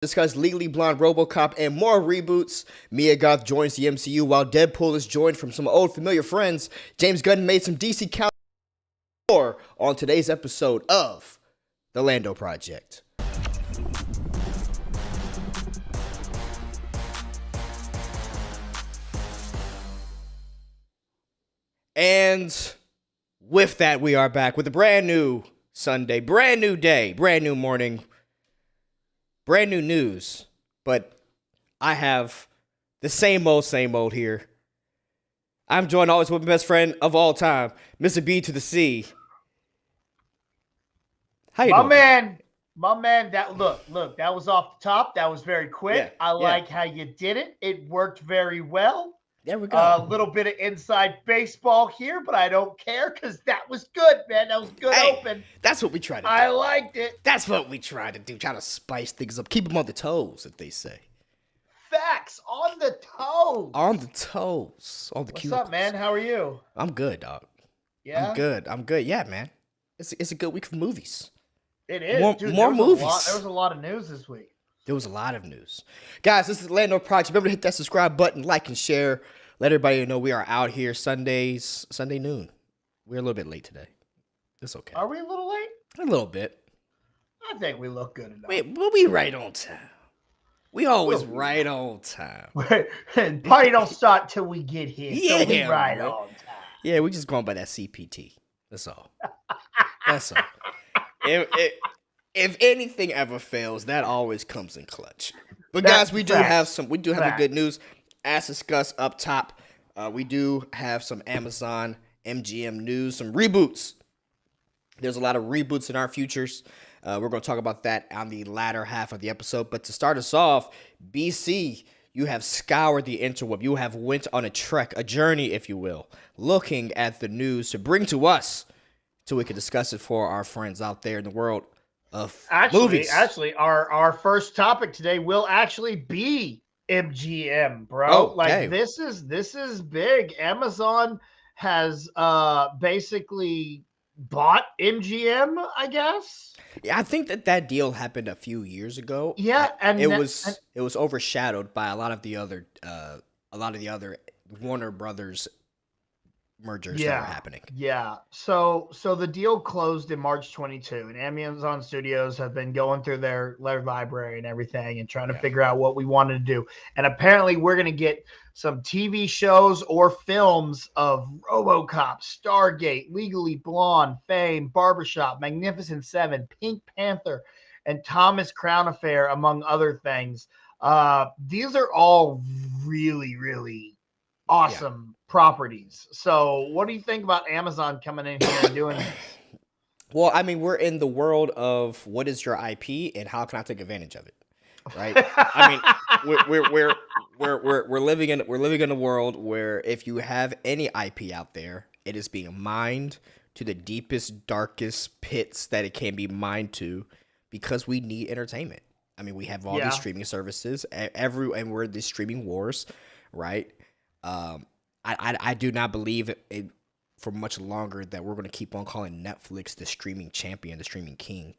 discuss Legally Blonde, Robocop, and more reboots. Mia Goth joins the MCU while Deadpool is joined from some old familiar friends. James Gunn made some DC count more on today's episode of The Lando Project. And with that, we are back with a brand new Sunday, brand new day, brand new morning, brand new news. But I have the same old here. I'm joined always with my best friend of all time, Mr. B to the C. How you doing? My man, that look, that was off the top. That was very quick. Yeah, I like how you did it. It worked very well. There we go. A little bit of inside baseball here, but I don't care because that was good, man. That was good open. That's what we try to do. I liked it. That's what we try to do. Try to spice things up. Keep them on the toes, as they say. Facts on the toes. On the toes. On the What's cuticles. up, man? How are you? I'm good, dog. Yeah? I'm good. Yeah, man. It's a good week for movies. It is. More movies. There was a lot of news this week. There was a lot of news. Guys, this is the Lando Project. Remember to hit that subscribe button, like, and share. Let everybody know we are out here Sunday noon. We're a little bit late today. It's okay. Are we a little late? A little bit. I think we look good enough. We'll be right on time. We always right on time. Party don't start till we get here. Yeah, so we right man. on time. Yeah, we just going by that CPT. That's all. That's all. If anything ever fails, that always comes in clutch. But guys, we do have a good news. As discussed up top, we do have some Amazon MGM news, some reboots. There's a lot of reboots in our futures. We're going to talk about that on the latter half of the episode. But to start us off, BC, you have scoured the interweb. You have went on a trek, a journey, if you will, looking at the news to bring to us so we can discuss it for our friends out there in the world of movies. Actually, our first topic today will actually be MGM, bro. Oh, like this is big. Amazon has basically bought MGM, I guess. Yeah, I think that deal happened a few years ago. Yeah, and it was overshadowed by a lot of the other Warner Brothers mergers that were happening. Yeah. So the deal closed in March 22, and Amazon Studios have been going through their library and everything and trying to figure out what we wanted to do. And apparently we're going to get some TV shows or films of Robocop, Stargate, Legally Blonde, Fame, Barbershop, Magnificent Seven, Pink Panther, and Thomas Crown Affair, among other things. These are all really, really awesome properties. So what do you think about Amazon coming in here and doing this? Well, I mean, we're in the world of what is your IP and how can I take advantage of it, right? I mean, we're living in a world where if you have any IP out there, it is being mined to the deepest, darkest pits that it can be mined to, because we need entertainment. I mean, we have all these streaming services, and we're in these streaming wars, right? I do not believe it for much longer that we're going to keep on calling Netflix the streaming champion, the streaming king.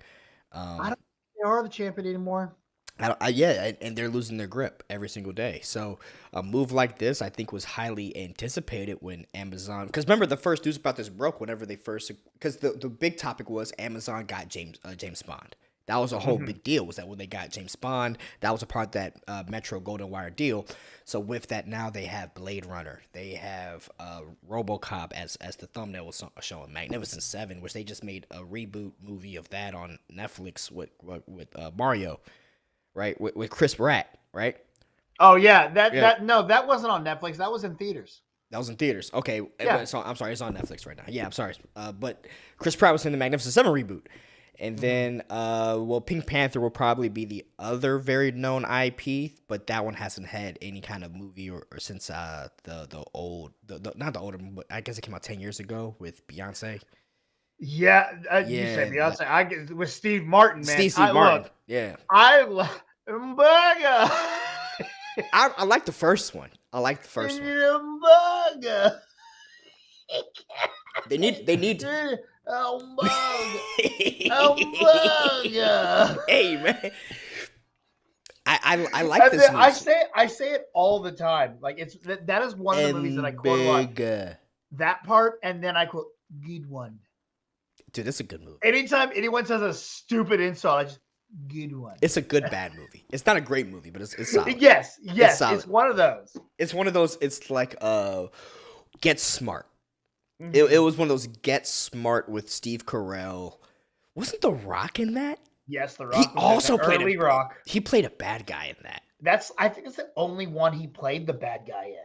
I don't think they are the champion anymore. And they're losing their grip every single day. So a move like this, I think, was highly anticipated when Amazon. Because remember, the first news about this broke whenever they first. Because the big topic was Amazon got James Bond. That was a whole big deal, was that when they got James Bond, that was a part of that Metro Golden Wire deal. So with that, now they have Blade Runner. They have Robocop as the thumbnail was showing. Magnificent Seven, which they just made a reboot movie of that on Netflix with Mario, right? With Chris Pratt, right? Oh, yeah. That wasn't on Netflix. That was in theaters. That was in theaters. Okay. Yeah. I'm sorry. It's on Netflix right now. Yeah, I'm sorry. But Chris Pratt was in the Magnificent Seven reboot. And then, Pink Panther will probably be the other very known IP, but that one hasn't had any kind of movie or since not the older, but I guess it came out 10 years ago with Beyonce. Yeah, you said Beyonce. I guess with Steve Martin, man. Steve Martin. I love Burger. I like the first one. Burger. They need to. Hamburger. Hey, man. I like this movie. I say it all the time. Like that is one of the movies that I quote a lot. That part, and then I quote good one. Dude, it's a good movie. Anytime anyone says a stupid insult, I just good one. It's a good bad movie. It's not a great movie, but it's solid. Yes, it's one of those. It's one of those. It's like Get Smart. Mm-hmm. It was one of those Get Smart with Steve Carell. Wasn't The Rock in that? Yes, The Rock. He also played early Rock. He played a bad guy in that. I think it's the only one he played the bad guy in.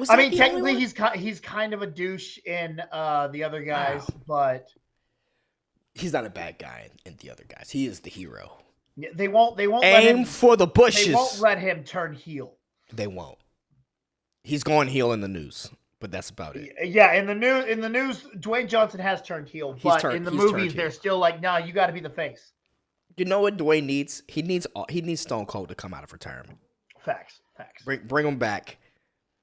I mean, technically, he's kind of a douche in the other guys, but he's not a bad guy in the other guys. He is the hero. They won't aim let him, for the bushes. They won't let him turn heel. They won't. He's going heel in the news, but that's about it. Yeah, in the news, Dwayne Johnson has turned heel, but in the movies, they're still like, "No, you got to be the face." You know what Dwayne needs? He needs Stone Cold to come out of retirement. Facts. Bring him back.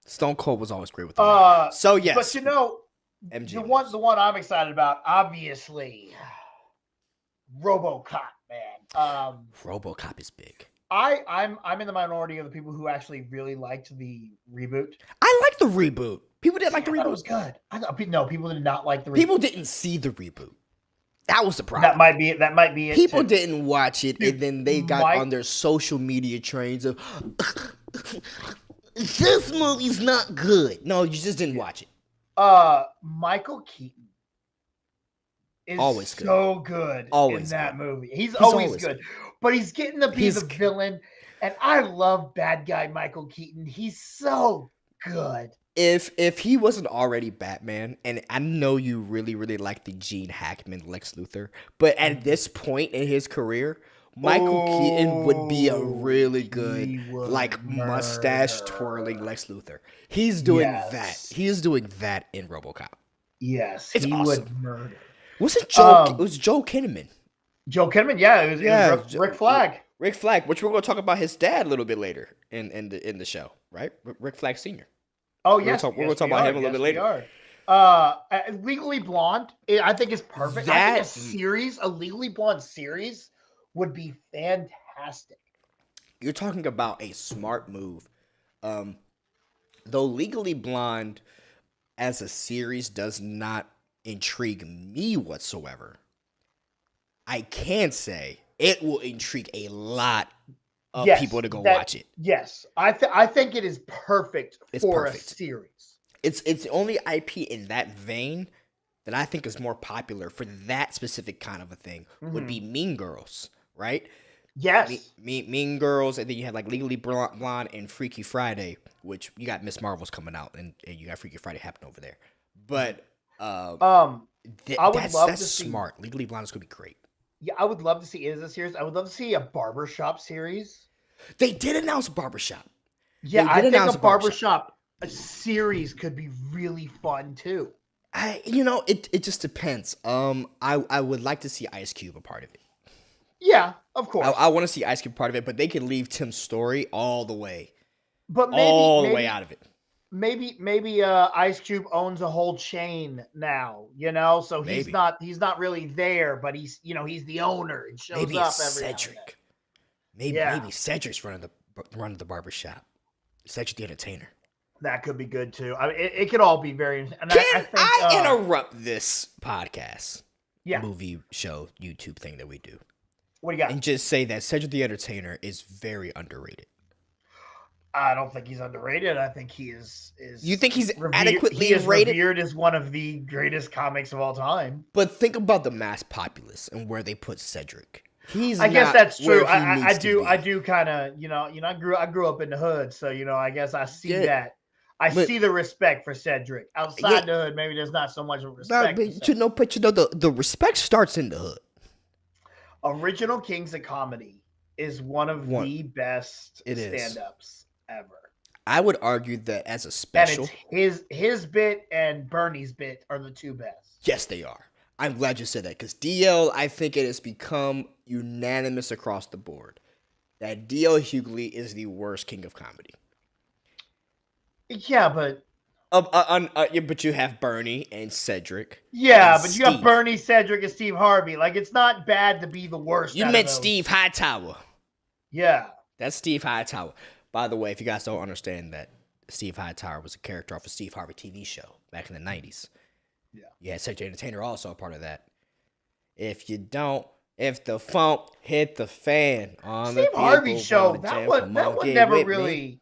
Stone Cold was always great with him. So yes, but you know, MGM the one I'm excited about, obviously, Robocop, man. Robocop is big. I'm in the minority of the people who actually really liked the reboot. I like the reboot. People didn't like the reboot. It was good. No, people did not like the reboot. People didn't see the reboot. That was the problem. That might be it. People didn't watch it, and then they got on their social media trains of this movie's not good. No, you just didn't watch it. Michael Keaton is always good. So good always in that good. Movie. He's always good. But he's getting to be the villain, and I love bad guy Michael Keaton. He's so good. If he wasn't already Batman, and I know you really, really like the Gene Hackman Lex Luthor, but at this point in his career, Michael Keaton would be a really good, like, mustache twirling Lex Luthor. He's doing that. He is doing that in RoboCop. Yes, it's awesome. Would murder. Was it Joe? It was Joe Kinnaman. Joe Kinnaman, yeah, it was Rick Flag. Rick Flag, which we're going to talk about his dad a little bit later in the show, right? Rick Flag Sr. Oh, yes. We're going to talk about him a little bit later. Legally Blonde, I think is perfect. I think a Legally Blonde series would be fantastic. You're talking about a smart move. Though Legally Blonde as a series does not intrigue me whatsoever, I can say it will intrigue a lot of people to go watch it. Yes, I think it is perfect for a series. It's the only IP in that vein that I think is more popular for that specific kind of a thing would be Mean Girls, right? Yes. Mean Girls, and then you had like Legally Blonde and Freaky Friday, which you got Miss Marvel's coming out, and you got Freaky Friday happening over there. But that's smart. Legally Blonde is gonna be great. Yeah, I would love to see it as a series. I would love to see a Barbershop series. They did announce Barbershop. Yeah, I think a Barbershop series could be really fun too. It just depends. I would like to see Ice Cube a part of it. Yeah, of course. I want to see Ice Cube part of it, but they can leave Tim's story all the way. But maybe the way out of it. Maybe Ice Cube owns a whole chain now, so he's not really there, but he's the owner and shows up every Cedric. Maybe Cedric's running the barbershop. Cedric the Entertainer. That could be good too. I mean, it could all be very. And I interrupt this podcast? Yeah. Movie show YouTube thing that we do. What do you got? And just say that Cedric the Entertainer is very underrated. I don't think he's underrated. I think he is. You think he's adequately rated? Revered as one of the greatest comics of all time. But think about the mass populace and where they put Cedric. I guess that's true. I do kind of, I grew up in the hood, so I guess I see that. I see the respect for Cedric. Outside the hood, maybe there's not so much of respect. The respect starts in the hood. Original Kings of Comedy is one of the best stand-ups ever. I would argue that as a special, and his bit and Bernie's bit are the two best. Yes, they are. I'm glad you said that because DL, I think it has become unanimous across the board that DL Hughley is the worst king of comedy. Yeah, but but you have Bernie and Cedric. Yeah, and but Steve. You got Bernie, Cedric, and Steve Harvey. Like, it's not bad to be the worst. You meant Steve Hightower. Yeah. That's Steve Hightower. By the way, if you guys don't understand that, Steve Hightower was a character off a Steve Harvey TV show back in the 90s. Yeah. Yeah, Cedric the Entertainer also a part of that. If you don't, if the funk hit the fan on the Steve Harvey people show, wanna that jam, one come that on, one get never with me. really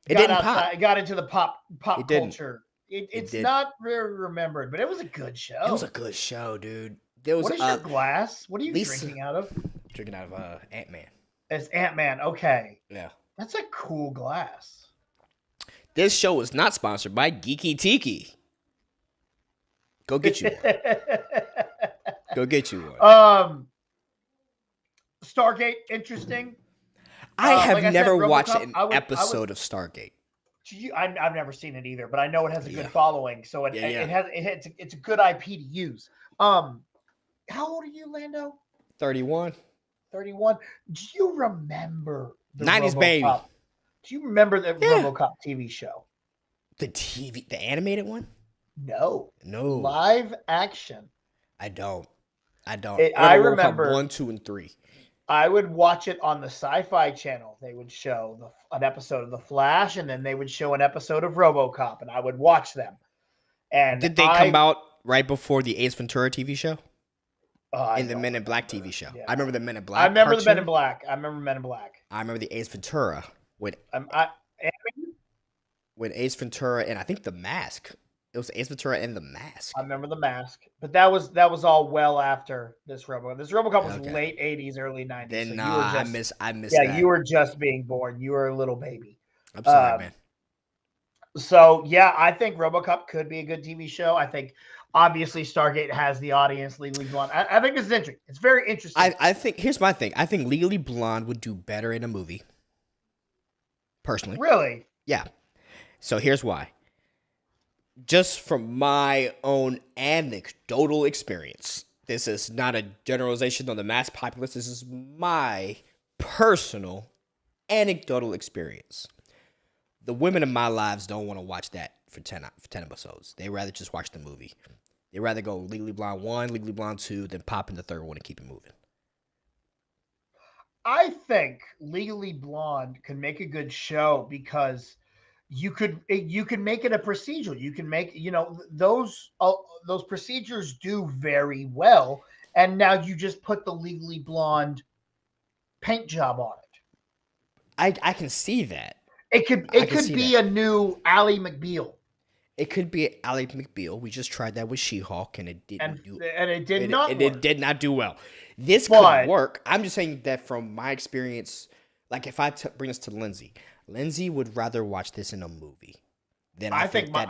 It got didn't outside, pop. got into the pop It didn't. culture. It It's did. not really remembered, but it was a good It was show. a good show, dude. There was What is your glass? What are you Lisa drinking out of? drinking out of Ant-Man. It's Ant-Man. Okay. Yeah. That's a cool glass. This show is not sponsored by Geeky Tiki. Go get you one. Go get you one. Stargate, interesting. I have like I never said, watched RoboCop, an episode of Stargate. I've never seen it either, but I know it has a good Yeah. following, so it Yeah. it's a good IP to use. How old are you, Lando? 31. 31. Do you remember the 90s RoboCop? baby. Do you remember the Yeah. RoboCop TV show? The animated one? No. No. Live action. I don't. I RoboCop remember 1, 2, and 3. I would watch it on the Sci-Fi Channel. They would show an episode of The Flash, and then they would show an episode of RoboCop, and I would watch them. And Did they come out right before the Ace Ventura TV show? In the Men in Black TV show. Yeah. I remember the Men in Black. I remember cartoon. the Men in Black. I remember the Ace Ventura with Ace Ventura and I think The Mask. It was Ace Ventura and The Mask. I remember The Mask, but that was all well after this RoboCop. This RoboCop was Okay. late 80s, early 90s. Then so nah, you were I missed yeah, that. you were just being born. You were a little baby. I'm sorry, man. So yeah, I think RoboCop could be a good TV show. I think obviously Stargate has the audience. Legally Blonde. I think this is interesting. It's very interesting. I think here's my thing. I think Legally Blonde would do better in a movie. Personally. Really? Yeah. So here's why. Just from my own anecdotal experience, this is not a generalization on the mass populace. This is my personal anecdotal experience. The women in my lives don't want to watch that for 10 episodes. They rather just watch the movie. They rather go Legally Blonde 1, Legally Blonde 2, than pop in the third one and keep it moving. I think Legally Blonde can make a good show because you could make it a procedural. You can make those procedures do very well, and now you just put the Legally Blonde paint job on it. I can see that. It could be a new Ally McBeal. It could be Ally McBeal. We just tried that with She-Hulk, and it didn't it did not work. It did not do well. This could work. I'm just saying that from my experience, like if I bring this to Lindsay would rather watch this in a movie than I think my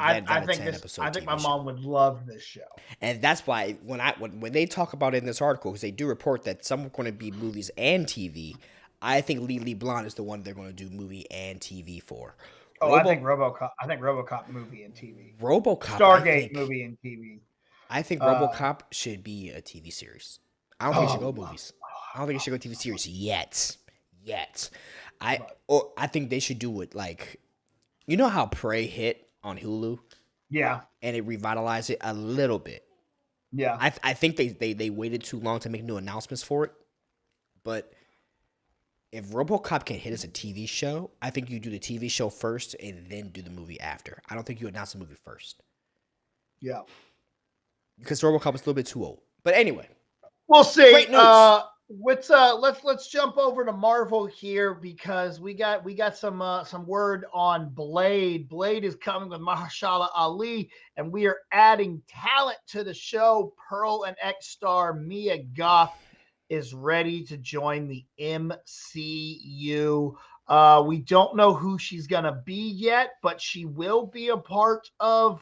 mom would love this show. And that's why when they talk about it in this article, because they do report that some are going to be movies and TV, I think Legally Blonde is the one they're going to do movie and TV for. I think RoboCop. I think RoboCop movie and TV. RoboCop. Stargate movie and TV. I think RoboCop should be a TV series. I don't think it should go movies. I don't think it should go TV series yet. I think they should do it like, you know how Prey hit on Hulu? Yeah. And it revitalized it a little bit. Yeah. I think they waited too long to make new announcements for it. But if RoboCop can hit as a TV show, I think you do the TV show first and then do the movie after. I don't think you announce the movie first. Yeah. Because RoboCop is a little bit too old. But anyway. We'll see. Great news. Let's jump over to Marvel here because we got some word on Blade. Blade is coming with Mahershala Ali, and we are adding talent to the show. Pearl and X star Mia Goth is ready to join the MCU. We don't know who she's gonna be yet, but she will be a part of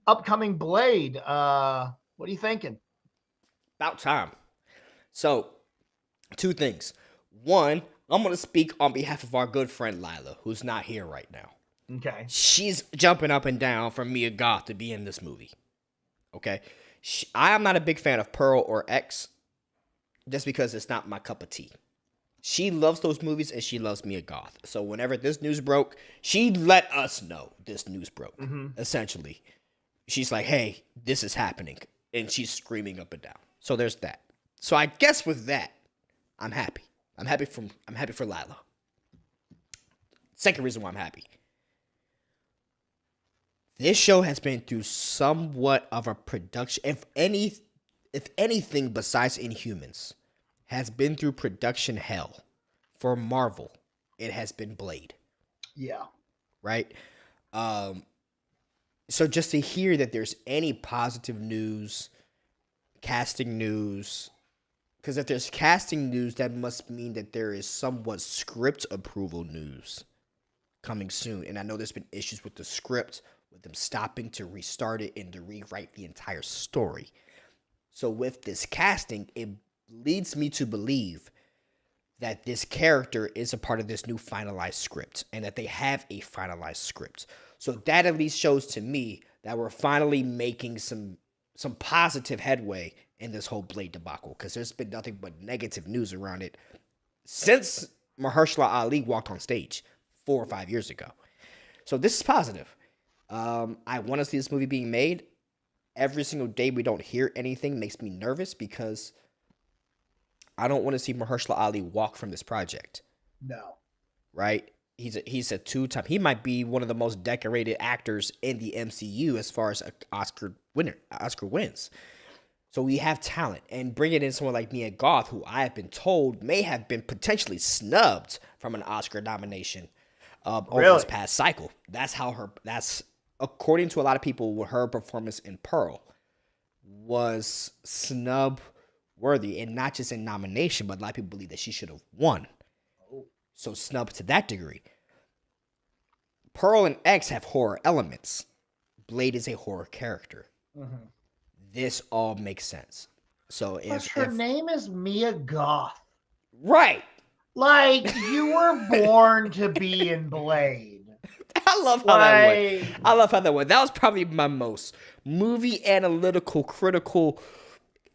upcoming Blade. What are you thinking? About time. So, two things. One, I'm going to speak on behalf of our good friend Lila, who's not here right now. Okay. She's jumping up and down for Mia Goth to be in this movie. Okay? I am not a big fan of Pearl or X, just because it's not my cup of tea. She loves those movies, and she loves Mia Goth. So whenever this news broke, she let us know this news broke, essentially. She's like, hey, this is happening. And she's screaming up and down. So there's that. So I guess with that, I'm happy. I'm happy for Lila. Second reason why I'm happy. This show has been through somewhat of a production, if anything besides Inhumans, has been through production hell. For Marvel, it has been Blade. Yeah. Right? So just to hear that there's any positive news, casting news, because if there's casting news, that must mean that there is somewhat script approval news coming soon. And I know there's been issues with the script, with them stopping to restart it and to rewrite the entire story. So with this casting, it leads me to believe that this character is a part of this new finalized script and that they have a finalized script. So that at least shows to me that we're finally making some positive headway in this whole Blade debacle, because there's been nothing but negative news around it since Mahershala Ali walked on stage 4 or 5 years ago. So this is positive. I want to see this movie being made. Every single day we don't hear anything makes me nervous, because I don't want to see Mahershala Ali walk from this project. No. Right? He's a two-time. He might be one of the most decorated actors in the MCU as far as Oscar wins. So we have talent, and bringing in someone like Mia Goth, who I have been told may have been potentially snubbed from an Oscar nomination over this past cycle. That's according to a lot of people, her performance in Pearl was snub worthy, and not just in nomination, but a lot of people believe that she should have won. So snub to that degree. Pearl and X have horror elements. Blade is a horror character. Mm-hmm. This all makes sense. So if her name is Mia Goth, right? Like, you were born to be in Blade. I love how that went. That was probably my most movie analytical, critical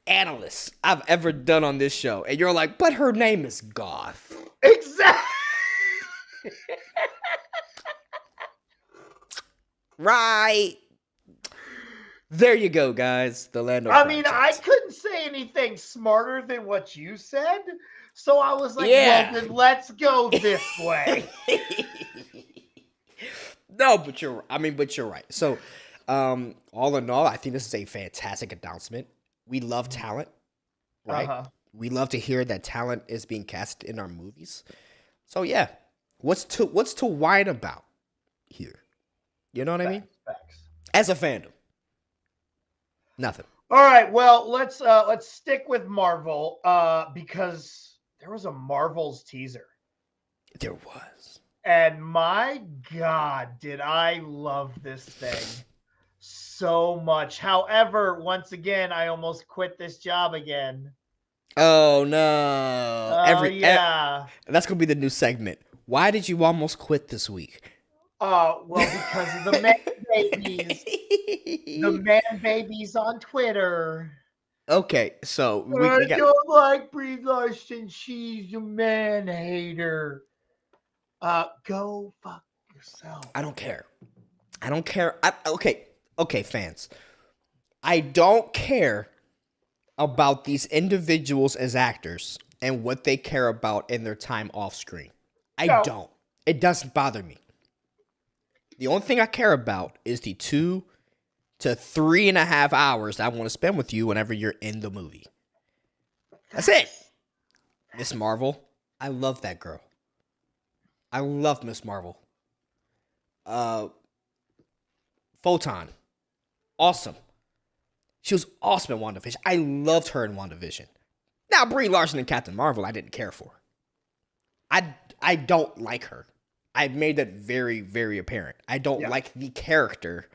analyst I've ever done on this show. And you're like, but her name is Goth. Exactly. Right. There you go, guys. The Lando Project. I couldn't say anything smarter than what you said. So I was like, well, then let's go this way. No, but you're right. So, all in all, I think this is a fantastic announcement. We love talent, right? Uh-huh. We love to hear that talent is being cast in our movies. So yeah, what's to whine about here? You know what I mean? Facts. As a fandom, nothing. All right, well, let's stick with Marvel because there was a Marvel's teaser. There was. And my God, did I love this thing so much. However, once again, I almost quit this job again. Oh, no. Yeah. That's going to be the new segment. Why did you almost quit this week? Well, because of the man babies. The man babies on Twitter. Okay, so I don't like Brie Larson. She's a man hater. Go fuck yourself. I don't care. Okay, fans. I don't care about these individuals as actors and what they care about in their time off screen. I don't. It doesn't bother me. The only thing I care about is the 2 to 3.5 hours I want to spend with you whenever you're in the movie. That's it. Miss Marvel, I love that girl. I love Miss Marvel. Photon, awesome. She was awesome in WandaVision. I loved her in WandaVision. Now, Brie Larson and Captain Marvel, I didn't care for. I don't like her. I've made that very, very apparent. I don't like the character.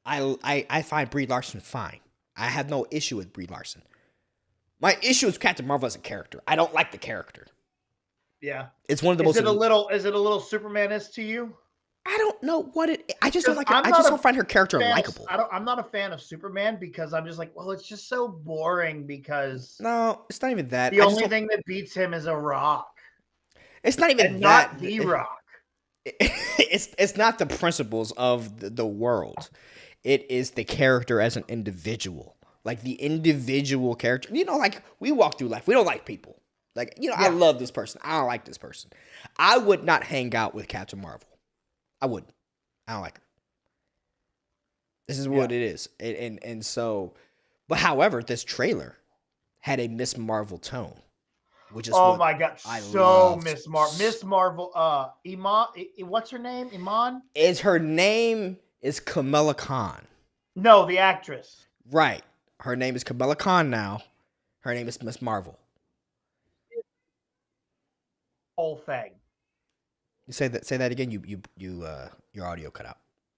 I find Brie Larson fine. I have no issue with Brie Larson. My issue is Captain Marvel as a character. I don't like the character. Yeah, it's one of the most. Is it a little Superman-esque to you? I don't know what it. I just don't like her. I just don't find her character likable. I'm not a fan of Superman because I'm just like, well, it's just so boring. Because no, it's not even that. The only thing that beats him is a rock. It's not even and that. Not the rock. It's not the principles of the world. It is the character as an individual. Like the individual character. You know, like we walk through life. We don't like people. Like, I love this person. I don't like this person. I would not hang out with Captain Marvel. I wouldn't. I don't like her. This is what it is. And so, but however, this trailer had a Miss Marvel tone, which is my God. Miss Marvel. Miss Marvel, Iman, what's her name? Iman? Her name is Kamala Khan. No, the actress. Right. Her name is Kamala Khan now. Her name is Miss Marvel. Whole thing. You say that again. Your audio cut out.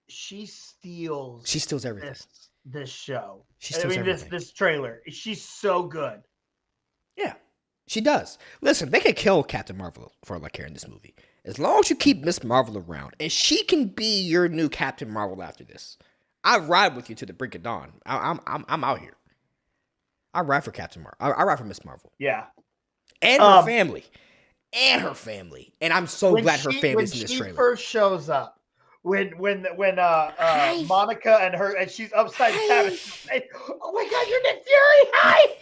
She steals everything. This show. She steals everything. This trailer. She's so good. Yeah, she does. Listen, they could kill Captain Marvel for like her in this movie, as long as you keep Miss Marvel around, and she can be your new Captain Marvel after this. I ride with you to the brink of dawn. I'm out here. I ride for Captain Marvel. I ride for Miss Marvel. Yeah, and her family, and I'm so glad her family's in this trailer. When she first shows up. When Monica and she's upside down and she's saying, "Oh my God, you're Nick Fury!" Hi.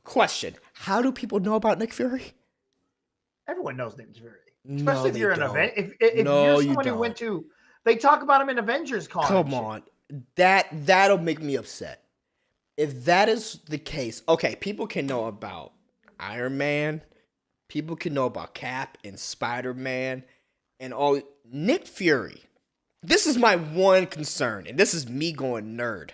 Question: how do people know about Nick Fury? Everyone knows Nick Fury, especially if you're an event. If no, you're someone who went to, they talk about him in Avengers Con. Come on, that'll make me upset. If that is the case, okay, people can know about Iron Man, people can know about Cap and Spider-Man, and all. Nick Fury. This is my one concern, and this is me going nerd.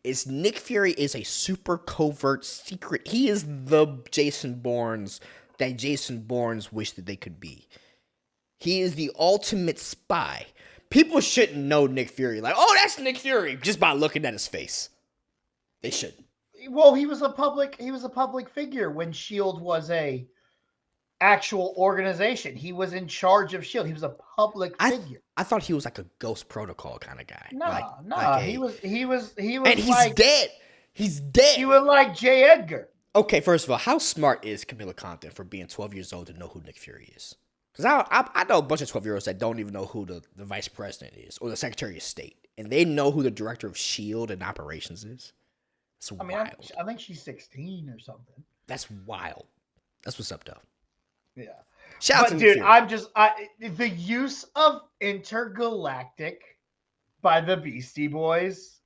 Is Nick Fury is a super covert secret. He is the Jason Bournes that Jason Bournes wish that they could be. He is the ultimate spy. People shouldn't know Nick Fury. Like, oh, that's Nick Fury, just by looking at his face. They shouldn't. Well, he was a public figure when S.H.I.E.L.D. was a actual organization. He was in charge of S.H.I.E.L.D. He was a public figure. I thought he was like a Ghost Protocol kind of guy. He was. And he's dead. He's dead. He was like J. Edgar. Okay, first of all, how smart is Camilla Compton for being 12 years old to know who Nick Fury is? Because I know a bunch of 12-year-olds that don't even know who the vice president is or the Secretary of State, and they know who the director of S.H.I.E.L.D. and operations is. It's wild. I think she's 16 or something. That's wild. That's what's up, though. Yeah. Shout out to dude, Fury. The use of Intergalactic by the Beastie Boys.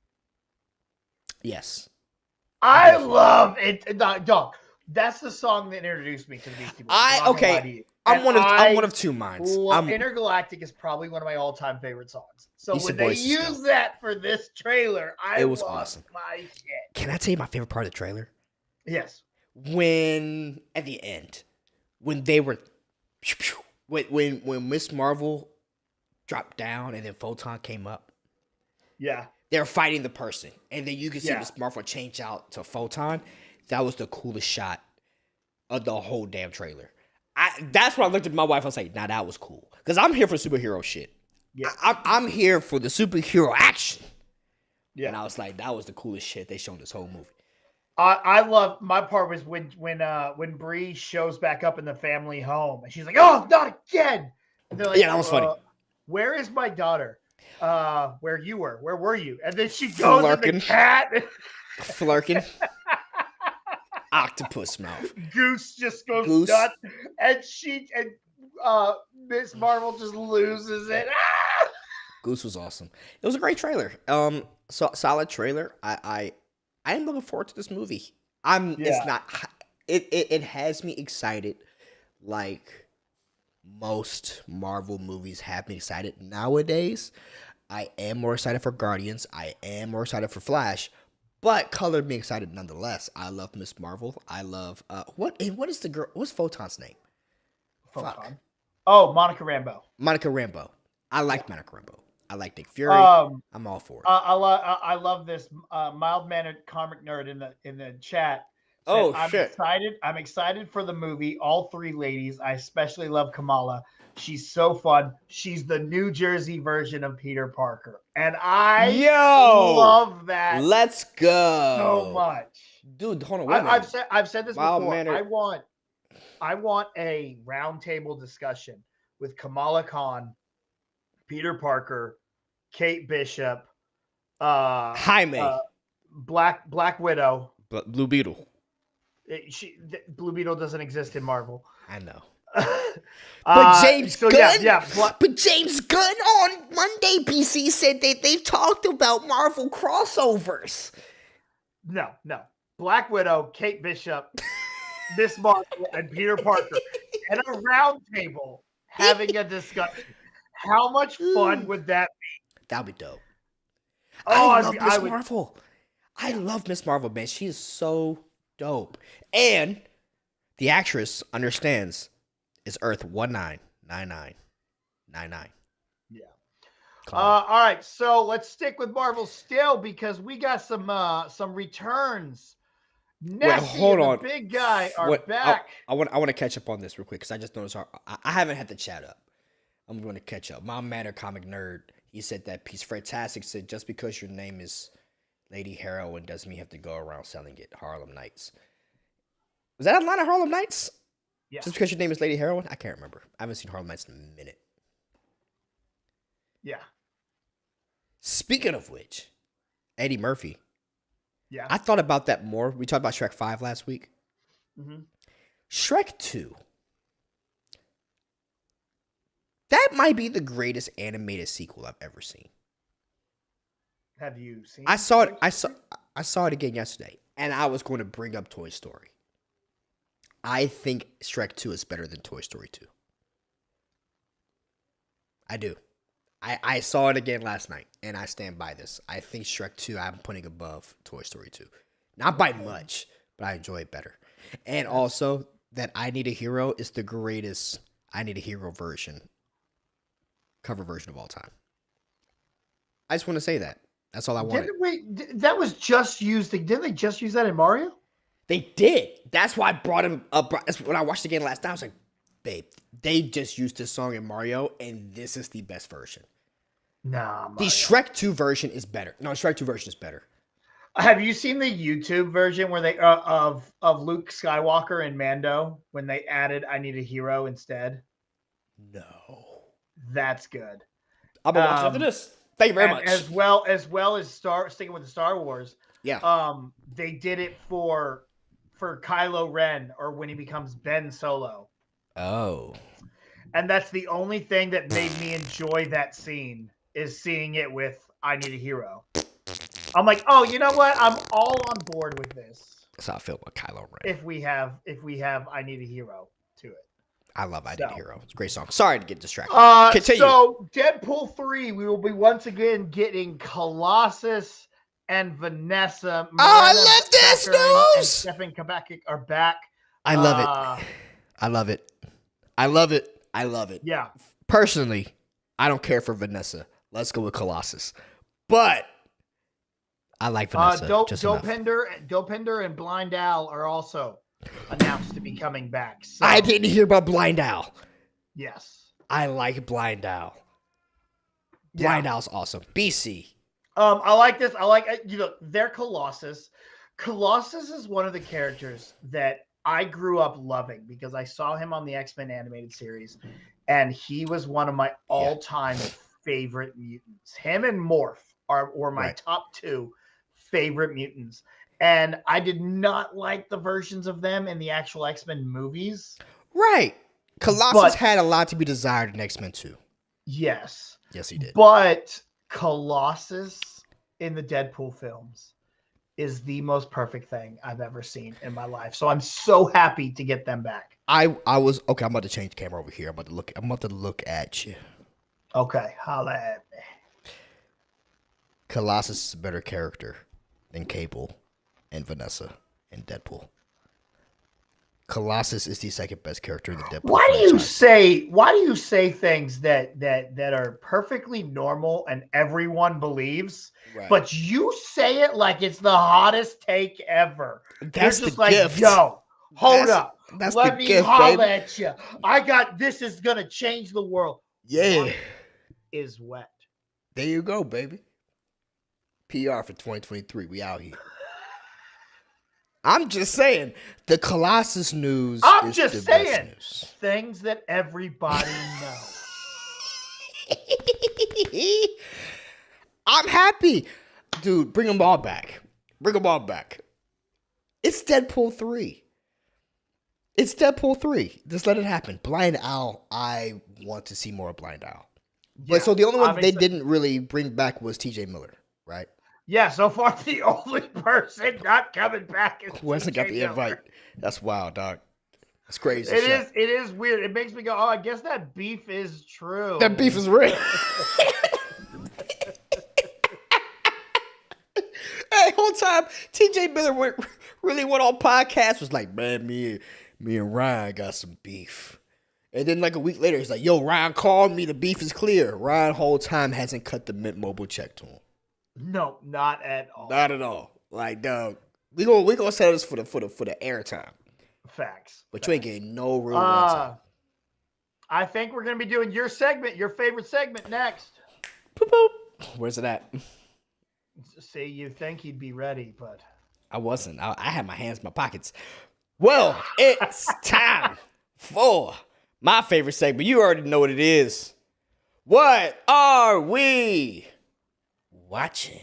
Yes. I love it. Dog. That's the song that introduced me to the Beastie Boys. I'm one of two minds. Intergalactic is probably one of my all-time favorite songs. So Beastie when they Boys use that for this trailer, it was awesome. My shit. Can I tell you my favorite part of the trailer? Yes. When at the end, when they were, when Miss Marvel dropped down and then Photon came up. Yeah. They're fighting the person, and then you can see Miss Marvel change out to Photon. That was the coolest shot of the whole damn trailer. That's when I looked at my wife. I was like, "Nah, that was cool." Because I'm here for superhero shit. Yeah, I'm here for the superhero action. Yeah, and I was like, that was the coolest shit they showed this whole movie. I love my part was when Bree shows back up in the family home, and she's like, "Oh, not again!" And they're like, "Yeah, that was funny." Where is my daughter? Where you were? Where were you? And then she goes to the cat. Flirking. Octopus mouth. Goose just goes nuts, and Miss Marvel just loses it. Ah! Goose was awesome. It was a great trailer. So solid trailer. I am looking forward to this movie. It's not. It has me excited, like most Marvel movies have me excited nowadays. I am more excited for Guardians. I am more excited for Flash. But colored me excited nonetheless. I love Miss Marvel. I love what is the girl? What's Photon's name? Photon. Fuck. Oh, Monica Rambeau. Monica Rambeau. I like Monica Rambeau. I like Nick Fury. I'm all for it. I love this mild-mannered comic nerd in the chat. Oh, shit. I'm excited for the movie. All three ladies. I especially love Kamala. She's so fun. She's the New Jersey version of Peter Parker. And I love that. Let's go. So much. Dude, hold on. Wait a minute. I've said this before. I want a roundtable discussion with Kamala Khan, Peter Parker, Kate Bishop, Jaime, Black Widow, Blue Beetle. Blue Beetle doesn't exist in Marvel. I know. But James Gunn, but James Gunn on Monday, BC said that they talked about Marvel crossovers. No. Black Widow, Kate Bishop, Miss Marvel, and Peter Parker at a round table having a discussion. How much fun would that be? That'd be dope. Oh, I love Miss Marvel. I love Miss Marvel, man. She is so dope. And the actress understands it's Earth 199999. Yeah. All right, so let's stick with Marvel still because we got some returns. Nessie and the big guy are back. I want to catch up on this real quick because I just noticed I haven't had the chat up. I'm going to catch up. My Matter comic nerd, he said that piece. Fredtastic said just because your name is Lady Heroine doesn't mean you have to go around selling it. Harlem Nights. Was that a line of Harlem Nights? Yeah. Just because your name is Lady Heroine? I can't remember. I haven't seen Harlem Nights in a minute. Yeah. Speaking of which, Eddie Murphy. Yeah. I thought about that more. We talked about Shrek 5 last week. Mm-hmm. Shrek 2. That might be the greatest animated sequel I've ever seen. Have you seen it? I saw it again yesterday, and I was going to bring up Toy Story. I think Shrek 2 is better than Toy Story 2. I do. I saw it again last night, and I stand by this. I think Shrek 2 I'm putting above Toy Story 2. Not by much, but I enjoy it better. And also, that I Need a Hero is the greatest I Need a Hero cover version of all time. I just want to say that. That's all I wanted. That was just used. Didn't they just use that in Mario? They did. That's why I brought him up. When I watched it again last time, I was like, babe, they just used this song in Mario, and this is the best version. Nah, the Shrek 2 version is better. No, Shrek 2 version is better. Have you seen the YouTube version where they of Luke Skywalker and Mando when they added "I Need a Hero" instead? No, that's good. I'll be watching after this. Thank you very much. As well as sticking with the Star Wars. Yeah. They did it for Kylo Ren or when he becomes Ben Solo. Oh. And that's the only thing that made me enjoy that scene is seeing it with I Need a Hero. I'm like, oh, you know what? I'm all on board with this. That's how I feel about Kylo Ren. If we have I Need a Hero to it. I love I Need a Hero. It's a great song. Sorry to get distracted. Continue. So Deadpool 3, we will be once again getting Colossus and Vanessa. I love this news. And Stefan Kabak are back. I love it. I love it. I love it. I love it. Yeah. Personally, I don't care for Vanessa. Let's go with Colossus. But I like Vanessa. Dopinder and Blind Al are also announced to be coming back. So. I didn't hear about Blind Al. Yes. I like Blind Al. Blind Al's awesome. BC. I like this. I like, they're Colossus. Colossus is one of the characters that I grew up loving because I saw him on the X-Men animated series, and he was one of my all-time favorite mutants. Him and Morph were my top two favorite mutants. And I did not like the versions of them in the actual X-Men movies. Right. Colossus had a lot to be desired in X-Men 2. Yes. Yes, he did. But Colossus in the Deadpool films is the most perfect thing I've ever seen in my life. So I'm so happy to get them back. I was okay. I'm about to change the camera over here. I'm about to look at you. Okay, holla at me. Colossus is a better character than Cable and Vanessa and Deadpool. Colossus is the second best character in the Deadpool Why do franchise. you say things that are perfectly normal and everyone believes, but you say it like it's the hottest take ever? That's You're just the gift. Yo, hold up. Let me holler at you. I got this is gonna change the world. Yeah. Water is wet. There you go, baby. PR for 2023. We out here. I'm just saying the Colossus news. I'm is just the saying best news. Things that everybody knows. I'm happy, dude. Bring them all back. Bring them all back. It's Deadpool 3. It's Deadpool 3. Just let it happen. Blind Owl, I want to see more of Blind Owl. But so the only one they didn't really bring back was TJ Miller, right? Yeah, so far the only person not coming back is who hasn't got the invite. That's wild, dog. That's crazy. It is weird. It makes me go, oh, I guess that beef is true. That beef is real. Hey, whole time TJ Miller really went on podcast, was like, man, me and Ryan got some beef. And then like a week later, he's like, yo, Ryan called me, the beef is clear. Ryan whole time hasn't cut the Mint Mobile check to him. No, not at all. Not at all. Like, dog, we gonna sell this for the airtime. Facts. But you ain't getting no real time. I think we're gonna be doing your segment, your favorite segment next. Boop, boop. Where's it at? See, you think he'd be ready, but I wasn't. I had my hands in my pockets. Well, it's time for my favorite segment. You already know what it is. What are we watching?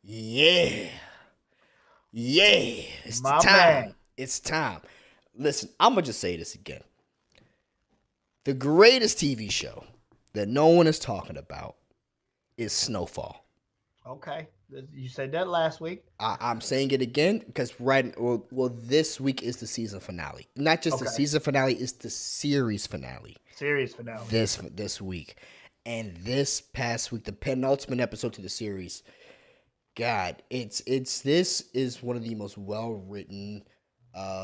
Yeah. It's my time. Man. It's time. Listen, I'm going to just say this again. The greatest TV show that no one is talking about is Snowfall. Okay. You said that last week. I'm saying it again because this week is the season finale. Not just the season finale, it's the series finale. Series finale. This week. And this past week, the penultimate episode to the series, God, this is one of the most well-written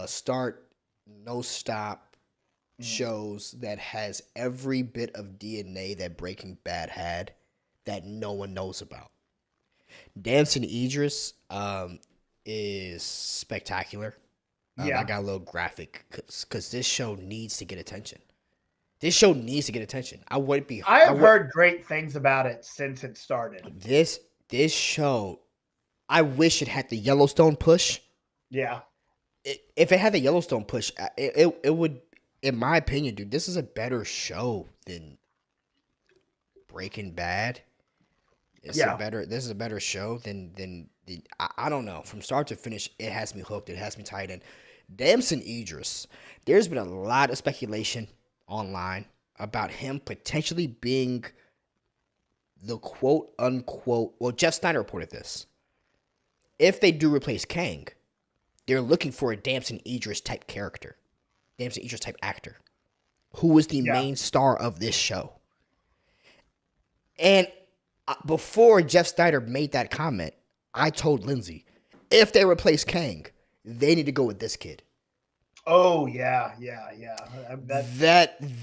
start, no stop shows that has every bit of DNA that Breaking Bad had that no one knows about. Damson Idris is spectacular. I got a little graphic because this show needs to get attention. I have heard great things about it since it started. This show, I wish it had the Yellowstone push. Yeah. If it had the Yellowstone push, it would, in my opinion, dude, this is a better show than Breaking Bad. This is a better show than I don't know. From start to finish, it has me hooked. It has me tied in. Damson Idris, there's been a lot of speculation online about him potentially being the quote unquote, well, Jeff Snyder reported this. If they do replace Kang, they're looking for a Damson Idris type character, Damson Idris type actor, who is the main star of this show. And before Jeff Snyder made that comment, I told Lindsay, if they replace Kang, they need to go with this kid. Oh, yeah.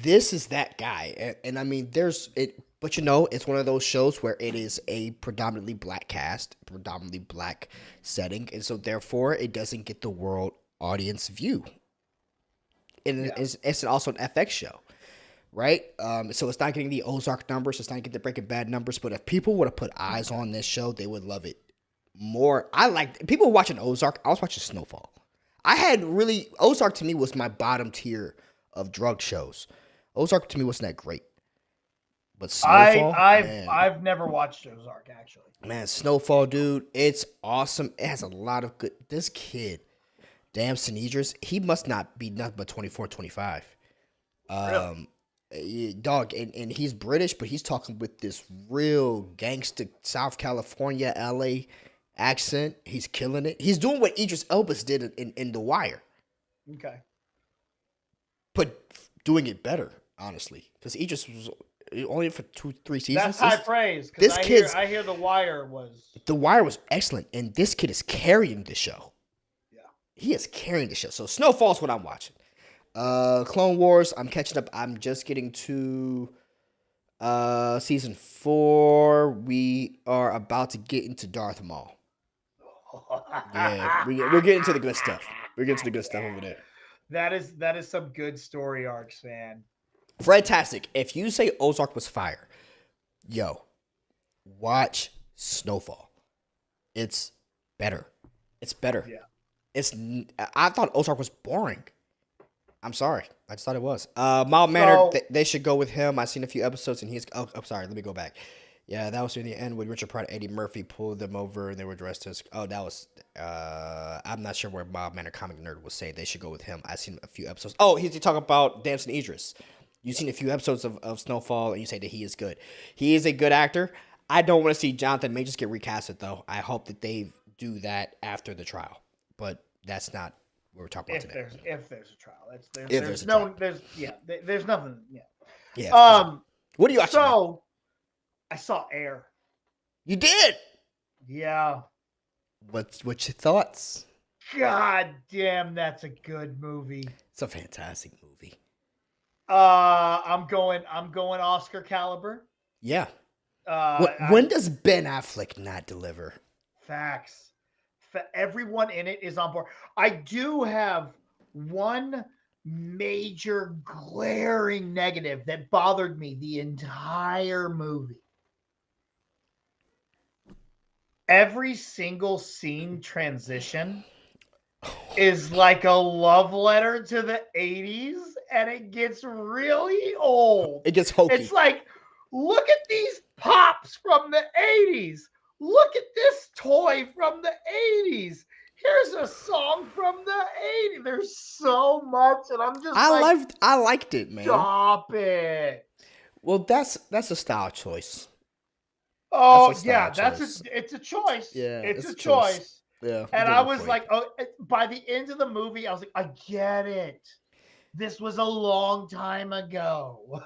This is that guy. And I mean, but it's one of those shows where it is a predominantly black cast, predominantly black setting. And so therefore it doesn't get the world audience view. And it's also an FX show. Right? So it's not getting the Ozark numbers. It's not getting the Breaking Bad numbers. But if people would have put eyes on this show, they would love it more. People watching Ozark. I was watching Snowfall. Ozark to me was my bottom tier of drug shows. Ozark to me wasn't that great. But Snowfall, I've never watched Ozark, actually. Man, Snowfall, dude, it's awesome. It has a lot of good. This kid, Damson Idris, he must not be nothing but 24, 25. Really? Dog, and he's British, but he's talking with this real gangster South California, LA accent. He's killing it. He's doing what Idris Elba did in The Wire. Okay. But doing it better, honestly. Because Idris was only for 2-3 seasons. That's high praise. Because I hear The Wire was excellent, and this kid is carrying the show. Yeah. He is carrying the show. So Snowfall's what I'm watching. Clone Wars, I'm catching up. I'm just getting to season 4. We are about to get into Darth Maul. Yeah, we're getting to the good stuff. We're getting to the good stuff over there. That is some good story arcs, man. Fantastic. If you say Ozark was fire, watch Snowfall. It's better. Yeah. I thought Ozark was boring. I'm sorry. I just thought it was. Mild Mannered, they should go with him. I've seen a few episodes and I'm sorry. Let me go back. Yeah, that was in the end when Richard Pryor and Eddie Murphy pulled them over and they were dressed as. Oh, that was. I'm not sure where Bob Manor Comic Nerd was saying they should go with him. I've seen a few episodes. Oh, he's talking about Damson Idris. You've seen a few episodes of Snowfall and you say that he is good. He is a good actor. I don't want to see Jonathan Majors get recasted though. I hope that they do that after the trial. But that's not what we're talking about today. If there's a trial, There's nothing. Yeah. Yeah. What are you watching? So I saw Air. You did? Yeah. What's your thoughts? God damn, that's a good movie. It's a fantastic movie. I'm going Oscar caliber. Yeah. When does Ben Affleck not deliver? Facts. Everyone in it is on board. I do have one major glaring negative that bothered me the entire movie. Every single scene transition is like a love letter to the 80s, and it gets really old. It gets hokey. It's like, look at these pops from the 80s. Look at this toy from the 80s. Here's a song from the 80s. There's so much, and I'm just I liked it, man. Stop it. Well, that's a style choice. Oh, yeah, it's a choice. Yeah, it's a choice. Yeah. And I was like, oh, by the end of the movie, I was like, I get it. This was a long time ago.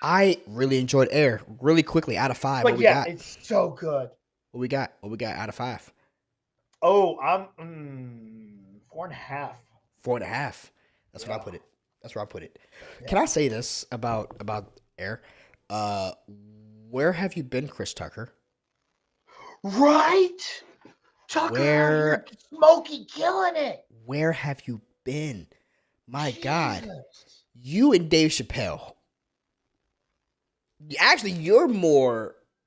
I really enjoyed Air. Really quickly, out of 5. But what we got? It's so good. What we got out of 5? Oh, I'm 4.5. 4.5. That's where I put it. Yeah. Can I say this about Air? Where have you been, Chris Tucker? Right? Tucker, Smokey killing it. Where have you been? My God. You and Dave Chappelle. Actually,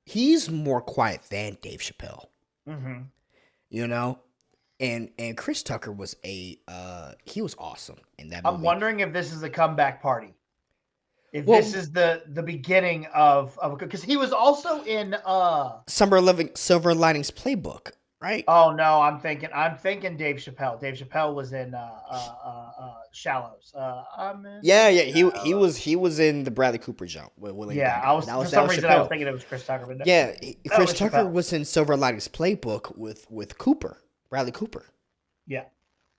he's more quiet than Dave Chappelle. Mm-hmm. You know? And Chris Tucker was he was awesome in that movie. I'm wondering if this is a comeback party. If this is the beginning of because he was also in Silver Linings Playbook, right? Oh no, I'm thinking Dave Chappelle. Dave Chappelle was in Shallows. He was in the Bradley Cooper joint with William. Yeah, I was for some reason I was thinking it was Chris Tucker. But Chris Tucker was in Silver Linings Playbook with Cooper, Bradley Cooper. Yeah.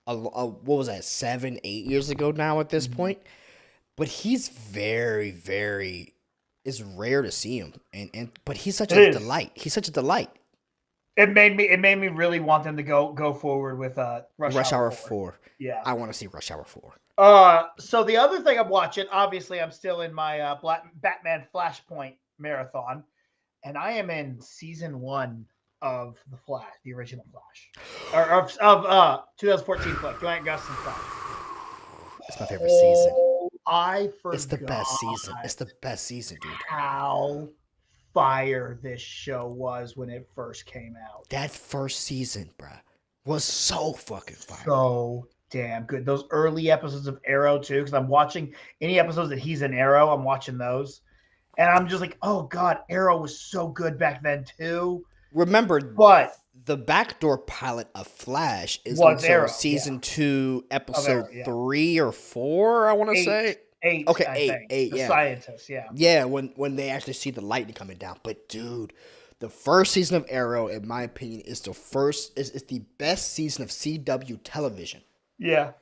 What was that? 7-8 years ago now at this point. But he's very, very. It's rare to see him, but he's such a delight. He's such a delight. It made me really want them to go forward with Rush Hour 4. Yeah, I want to see Rush Hour 4. So the other thing I'm watching, obviously, I'm still in my Batman Flashpoint marathon, and I am in season 1 of the Flash, the original Flash, or of 2014 Flash, Grant Gustin's Flash. It's my favorite season. I forgot. It's the best season. It's the best season, dude. How fire this show was when it first came out. That first season, bruh, was so fucking fire. So damn good. Those early episodes of Arrow too, because I'm watching any episodes that he's in Arrow. I'm watching those, and I'm just like, oh god, Arrow was so good back then too. Remember, but the backdoor pilot of Flash is until Arrow, season 2, episode 3 or 4. I want to say 8. Okay, 8. The yeah, scientists. Yeah, yeah. When they actually see the lightning coming down. But dude, the first season of Arrow, in my opinion, is the best season of CW television. Yeah.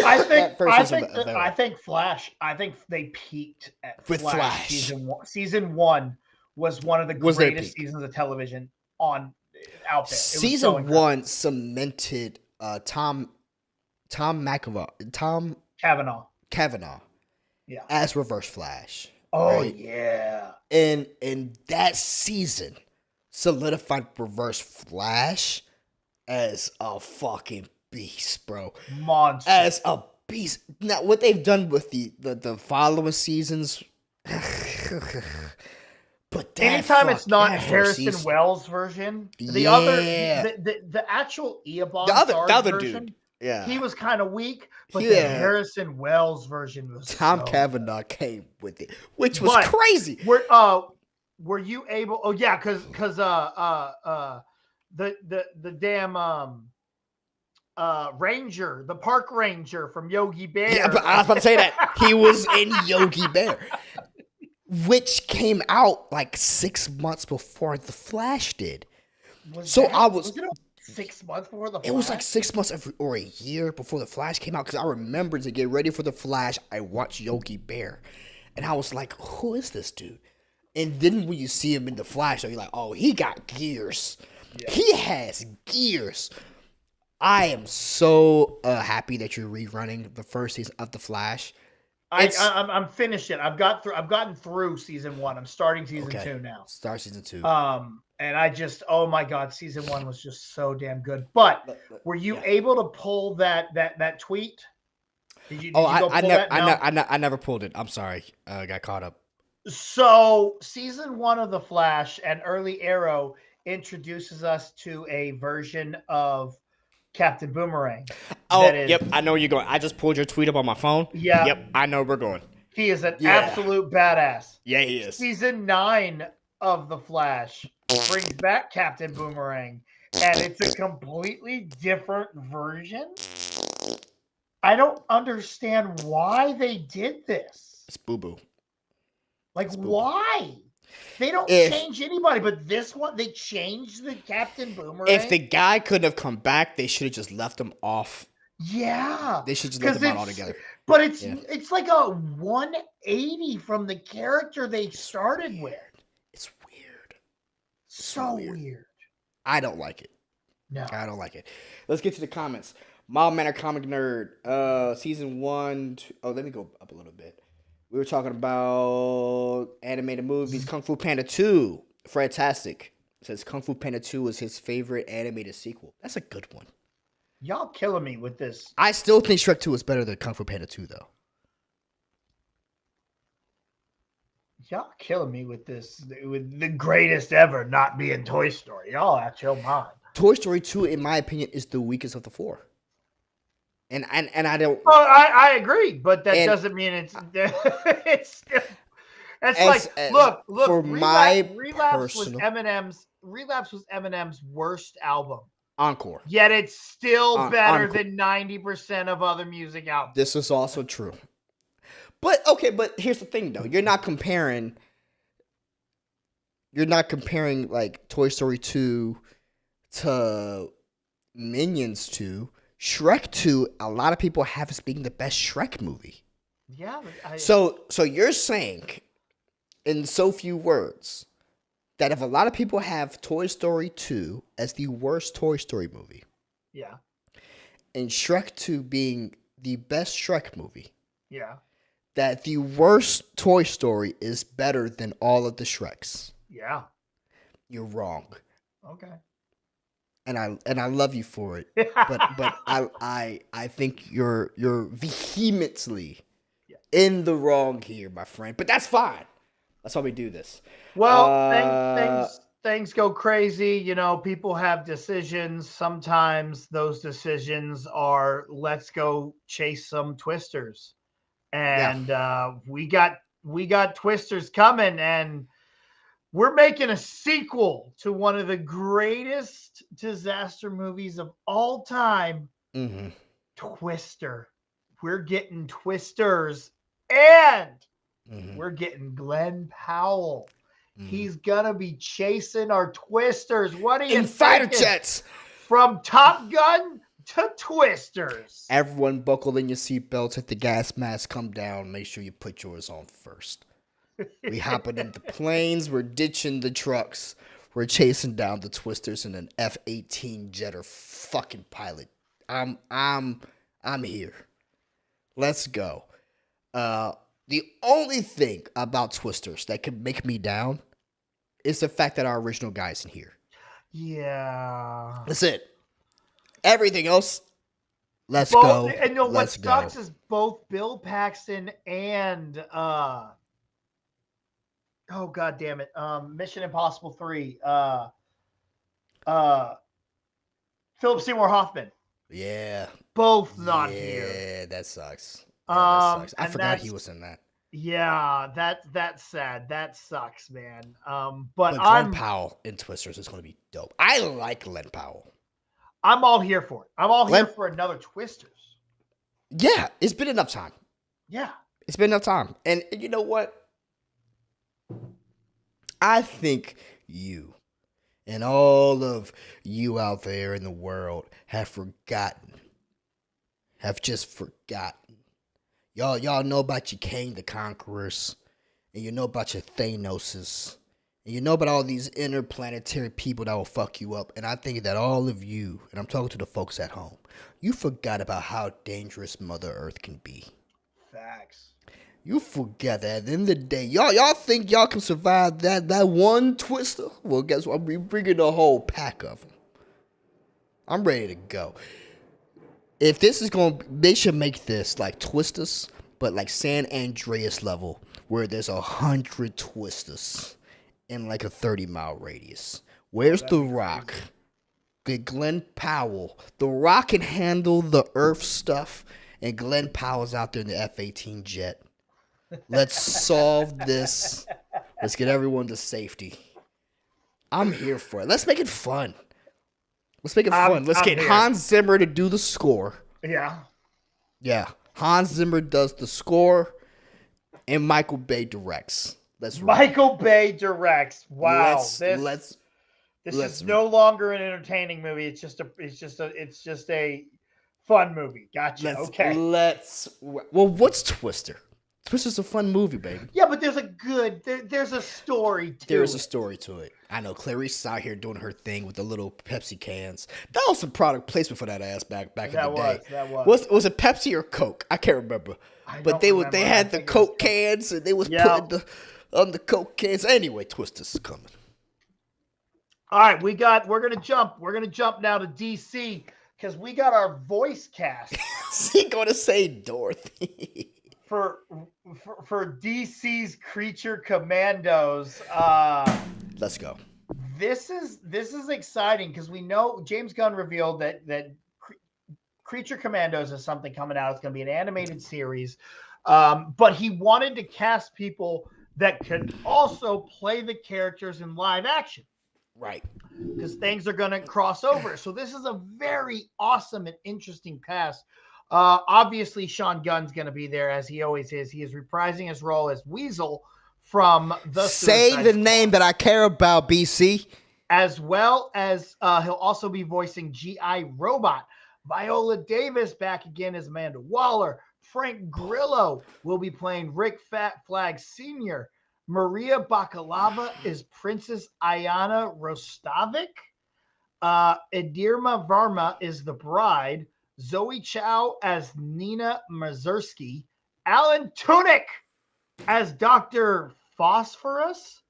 I think Flash. I think they peaked at Flash. Season 1 was one of the greatest seasons of television out there. Season 1 cemented Tom Cavanaugh. Yeah. As Reverse Flash. Oh right? yeah. And that season solidified Reverse Flash as a fucking beast, bro. Monster. As a beast. Now what they've done with the following seasons. But anytime it's not Harrison Wells version, the actual Eobard the other version, dude, yeah, he was kind of weak, but the Harrison Wells version was Tom Cavanaugh came with it, which was crazy. were you able? Oh yeah, because the damn ranger, the park ranger from Yogi Bear. Yeah, but I was about to say that he was in Yogi Bear, which came out like 6 months before The Flash did. Was it 6 months before the Flash? It was like 6 months or a year before The Flash came out, because I remember to get ready for The Flash, I watched Yogi Bear. And I was like, who is this dude? And then when you see him in The Flash, you're like, oh, he got gears. Yeah. He has gears. I am so happy that you're rerunning the first season of The Flash. I'm finished it. I've gotten through season 1. I'm starting season 2 now. Start season 2. And I just, oh my God, season 1 was just so damn good. But were you able to pull that tweet? Did you I never pulled it. I'm sorry. I got caught up. So season 1 of The Flash and early Arrow introduces us to a version of Captain Boomerang. Oh, yep. I know where you're going. I just pulled your tweet up on my phone. Yeah. Yep. I know where we're going. He is an absolute badass. Yeah, he is. Season 9 of The Flash brings back Captain Boomerang, and it's a completely different version. I don't understand why they did this. It's boo-boo. Like, why? They don't change anybody, but this one, they changed the Captain Boomerang. If the guy couldn't have come back, they should have just left him off. Yeah. They should just left him out altogether. But it's like a 180 from the character they started with. It's weird. So weird. I don't like it. No. I don't like it. Let's get to the comments. Mild Manner Comic Nerd, season 1. Let me go up a little bit. We were talking about animated movies. Kung Fu Panda 2. Fantastic. Says Kung Fu Panda 2 is his favorite animated sequel. That's a good one. Y'all killing me with this. I still think Shrek 2 is better than Kung Fu Panda 2, though. Y'all killing me with this. With the greatest ever not being Toy Story. Y'all out your mind. Toy Story 2, in my opinion, is the weakest of the 4. And I don't. Well, I agree, but that doesn't mean it's still. It's look. For Relapse was Eminem's worst album. Encore. Yet it's still better than 90% of other music albums. This is also true. But here's the thing, though. You're not comparing like Toy Story 2 to Minions 2. Shrek 2, a lot of people have as being the best Shrek movie. Yeah. So you're saying, in so few words, that if a lot of people have Toy Story 2 as the worst Toy Story movie, yeah, and Shrek 2 being the best Shrek movie, yeah, that the worst Toy Story is better than all of the Shreks. Yeah. You're wrong. Okay. And I love you for it, but I think you're vehemently in the wrong here, my friend. But that's fine. That's why we do this. Well, things go crazy. You know, people have decisions. Sometimes those decisions are let's go chase some twisters, and we got twisters coming, and we're making a sequel to one of the greatest disaster movies of all time, Twister. We're getting twisters, and we're getting Glenn Powell. He's gonna be chasing our twisters. What are you in fighter jets from Top Gun to twisters? Everyone, buckle in your seatbelts. Hit the gas mask. Come down. Make sure you put yours on first. We hopping into planes. We're ditching the trucks. We're chasing down the twisters in an F-18 jetter fucking pilot. I'm here. Let's go. The only thing about twisters that can make me down is the fact that our original guy's in here. Yeah. That's it. Everything else, let's go. And what sucks is both Bill Paxton and oh god damn it. Mission Impossible 3. Philip Seymour Hoffman. Yeah. Both not here. Yeah, that sucks. I forgot he was in that. Yeah, that's sad. That sucks, man. But But Glenn I'm Powell in Twisters is going to be dope. I like Glenn Powell. I'm all here for it. I'm all here Glenn, for another Twisters. yeah, it's been enough time. Yeah. It's been enough time. And you know what? I think you and all of you out there in the world have just forgotten. Y'all know about your Kang the Conquerors, and you know about your Thanoses, and you know about all these interplanetary people that will fuck you up. And I think that all of you, and I'm talking to the folks at home, you forgot about how dangerous Mother Earth can be. Facts. You forget that at the end of the day, y'all think y'all can survive that one Twister? Well, guess what? I'm bringing a whole pack of them. I'm ready to go. If this is they should make this like Twisters, but like San Andreas level, where there's 100 Twisters in like a 30-mile radius. Where's The Rock? Good Glenn Powell. The Rock can handle the Earth stuff, and Glenn Powell's out there in the F-18 jet. Let's solve this. Let's get everyone to safety. I'm here for it. Let's make it fun. Let's make it fun. Let's get Hans Zimmer to do the score. Yeah. Yeah. Hans Zimmer does the score, and Michael Bay directs. Michael Bay directs. Wow. This is no longer an entertaining movie. It's just a fun movie. Gotcha. Okay. Well, what's Twister? Twister's a fun movie, baby. Yeah, but there's a story to it. There's a story to it. I know Clarice is out here doing her thing with the little Pepsi cans. That was some product placement for that ass back in the day. That was. Was it Pepsi or Coke? I can't remember. They had the Coke cans and they was putting on the Coke cans. Anyway, Twister's is coming. All right, we're gonna jump now to DC because we got our voice cast. Is he gonna say Dorothy? For DC's Creature Commandos. Let's go. This is exciting because we know James Gunn revealed that Creature Commandos is something coming out. It's going to be an animated series, but he wanted to cast people that could also play the characters in live action. Right. Because things are going to cross over. So this is a very awesome and interesting cast. Obviously, Sean Gunn's going to be there as he always is. He is reprising his role as Weasel from the Say the name that I care about, BC. As well as he'll also be voicing G.I. Robot. Viola Davis back again as Amanda Waller. Frank Grillo will be playing Rick Fat Flag Sr. Maria Bakalova is Princess Ayana Rostovic. Edirma Varma is the bride. Zoe Chow as Nina Mazursky, Alan Tudyk as Dr. Phosphorus,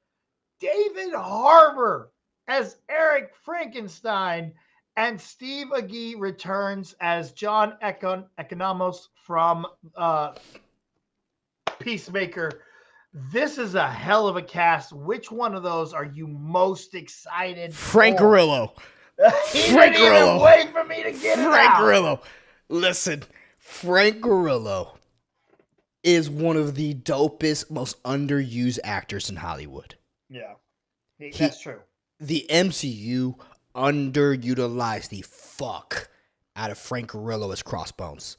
David Harbour as Eric Frankenstein, and Steve Agee returns as John Economos from Peacemaker. This is a hell of a cast. Which one of those are you most excited for? Frank Grillo. Frank Grillo. Wait for me to get it out. Frank Grillo. Listen, Frank Grillo is one of the dopest, most underused actors in Hollywood. Yeah, that's true. The MCU underutilized the fuck out of Frank Grillo as Crossbones.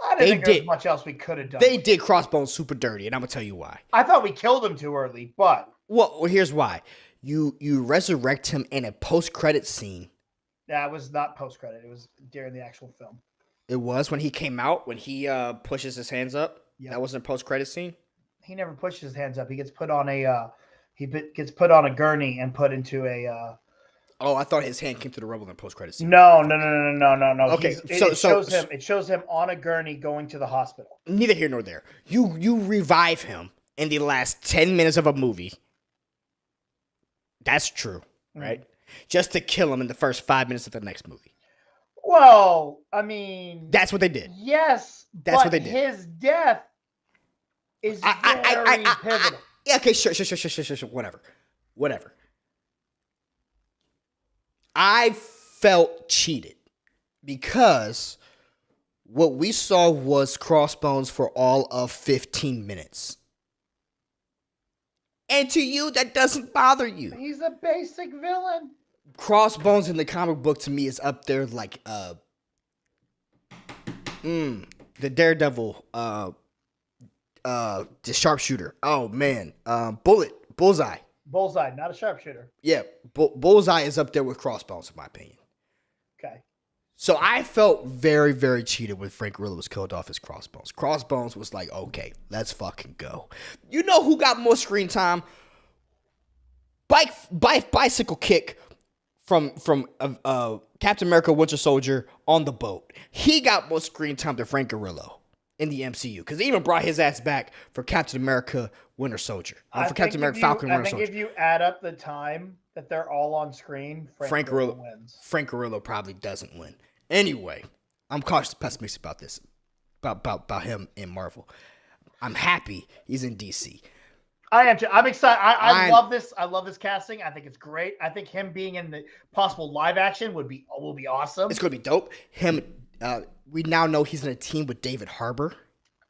I didn't think there was much else we could have done. They did Crossbones super dirty, and I'm going to tell you why. I thought we killed him too early, but... Well, here's why. You resurrect him in a post-credit scene. That was not post-credit. It was during the actual film. It was when he came out, when he pushes his hands up? Yep. That wasn't a post-credit scene? He never pushes his hands up. He gets put on a gurney and put into a... Oh, I thought his hand came through the rubble in the post-credit scene. No. Okay, it shows him on a gurney going to the hospital. Neither here nor there. You revive him in the last 10 minutes of a movie. That's true, right? Just to kill him in the first 5 minutes of the next movie. Well, I mean... That's what they did. Yes, that's what they did. His death is very pivotal. Okay, sure. Whatever. I felt cheated because what we saw was Crossbones for all of 15 minutes. And to you, that doesn't bother you. He's a basic villain. Crossbones in the comic book to me is up there like the Daredevil, the sharpshooter. Oh man, Bullseye. Bullseye, not a sharpshooter. Yeah, Bullseye is up there with Crossbones in my opinion. Okay. So I felt very, very cheated when Frank Grillo was killed off as Crossbones. Crossbones was like, okay, let's fucking go. You know who got more screen time? Bicycle kick from Captain America Winter Soldier on the boat. He got more screen time than Frank Grillo in the MCU because they even brought his ass back for Captain America Winter Soldier. For Captain America Falcon Winter Soldier. I think if you add up the time that they're all on screen, Frank Grillo wins. Frank Grillo probably doesn't win. Anyway, I'm cautiously pessimistic about this, about him in Marvel. I'm happy he's in DC. I am too. I'm excited. I love this. I love this casting. I think it's great. I think him being in the possible live action will be awesome. It's gonna be dope. We now know he's in a team with David Harbour,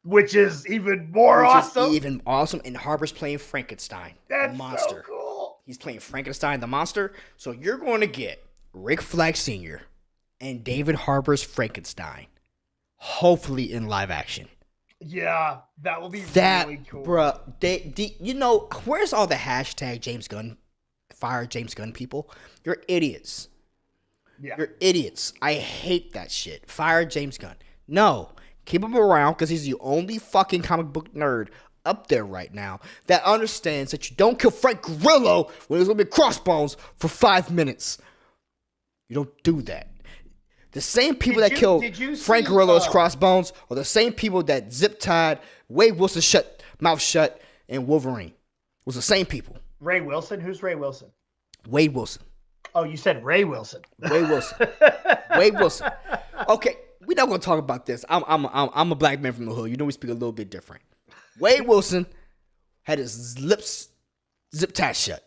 which is even more awesome. And Harbour's playing Frankenstein, the monster. So cool. He's playing Frankenstein, the monster. So you're going to get Rick Flag Sr. and David Harbour's Frankenstein, hopefully in live action. Yeah, that will be really cool. Bruh, you know, where's all the hashtag James Gunn, fire James Gunn people? You're idiots. Yeah. You're idiots. I hate that shit. Fire James Gunn. No, keep him around because he's the only fucking comic book nerd up there right now that understands that you don't kill Frank Grillo when there's going to be Crossbones for 5 minutes. You don't do that. The same people that killed Frank Grillo's Crossbones are the same people that zip-tied Wade Wilson mouth shut and Wolverine. Was the same people. Ray Wilson? Who's Ray Wilson? Wade Wilson. Oh, you said Ray Wilson. Wade Wilson. Wade Wilson. Okay, we're not going to talk about this. I'm a black man from the hood. You know we speak a little bit different. Wade Wilson had his lips zip-tied shut.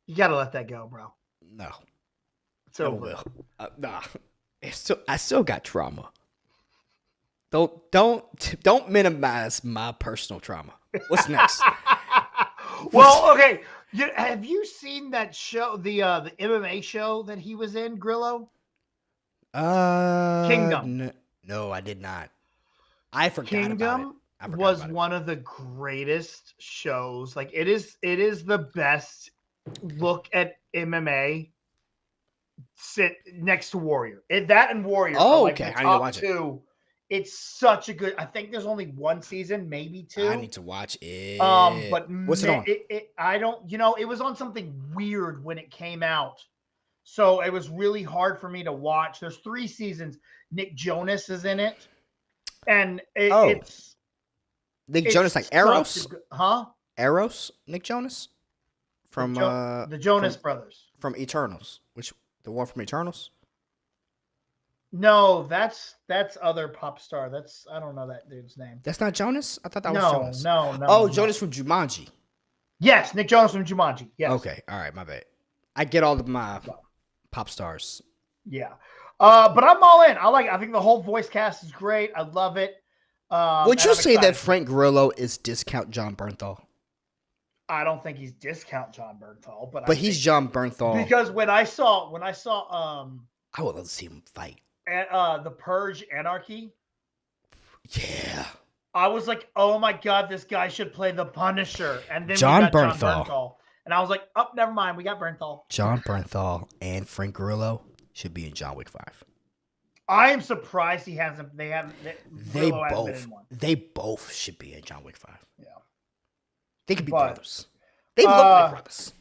You got to let that go, bro. No. It's over. Nah, I still got trauma. Don't minimize my personal trauma. What's next? Well, okay. Have you seen that show, the MMA show that he was in, Grillo? Kingdom. No, I did not. I forgot Kingdom about it. Was one of the greatest shows. Like it is the best look at MMA. Sit next to Warrior. That and Warrior. Oh, like okay. I need to watch it. It's such a good. I think there's only one season, maybe two. I need to watch it. But what's it on? I don't. You know, it was on something weird when it came out, so it was really hard for me to watch. There's 3 seasons. Nick Jonas is in it, and it's Nick Jonas, like Eros, huh? Eros, Nick Jonas from the Jonas Brothers from Eternals. The one from Eternals? No, that's other pop star. I don't know that dude's name. That's not Jonas? I thought that was Jonas. No. Oh, Jonas from Jumanji. Yes, Nick Jonas from Jumanji. Yes. Okay, all right, my bad. I get all of my pop stars. Yeah. But I'm all in. I think the whole voice cast is great. I love it. Would you say that Frank Grillo is discount John Bernthal? I don't think he's discount John Bernthal, but he's John Bernthal. Because when I saw I would love to see him fight. The Purge Anarchy. Yeah. I was like, oh my God, this guy should play the Punisher. And then John we got Bernthal. John Bernthal. And I was like, oh, never mind, we got Bernthal. John Bernthal and Frank Grillo should be in John Wick 5. I am surprised he hasn't. They both should be in John Wick 5. Yeah. They could be brothers. They look like brothers.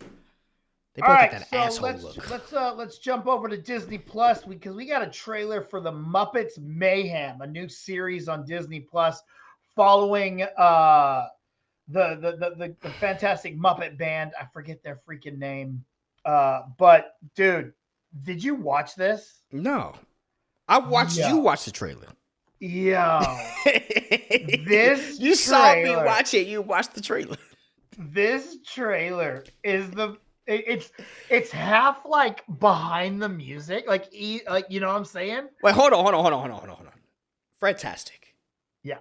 They both got that asshole look. Let's jump over to Disney Plus because we got a trailer for the Muppets Mayhem, a new series on Disney Plus, following the fantastic Muppet band. I forget their freaking name. But dude, did you watch this? No, I watched you watch the trailer. Yeah, this you saw me watch it. You watched the trailer. This trailer is it's half like behind the music, like you know what I'm saying? Wait, hold on. Fantastic. Yeah.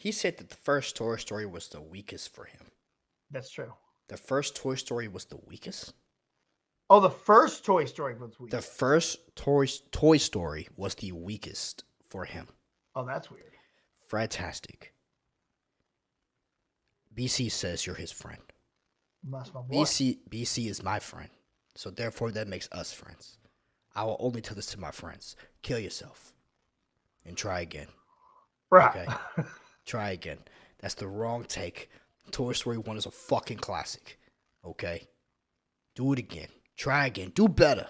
He said that the first Toy Story was the weakest for him. That's true. The first Toy Story was the weakest? Oh, the first Toy Story was weak. The first Toy Story was the weakest for him. Oh, that's weird. Fantastic. BC says you're his friend. That's my boy. BC is my friend. So therefore that makes us friends. I will only tell this to my friends. Kill yourself. And try again. Right. Okay. Try again. That's the wrong take. Toy Story 1 is a fucking classic. Okay? Do it again. Try again. Do better.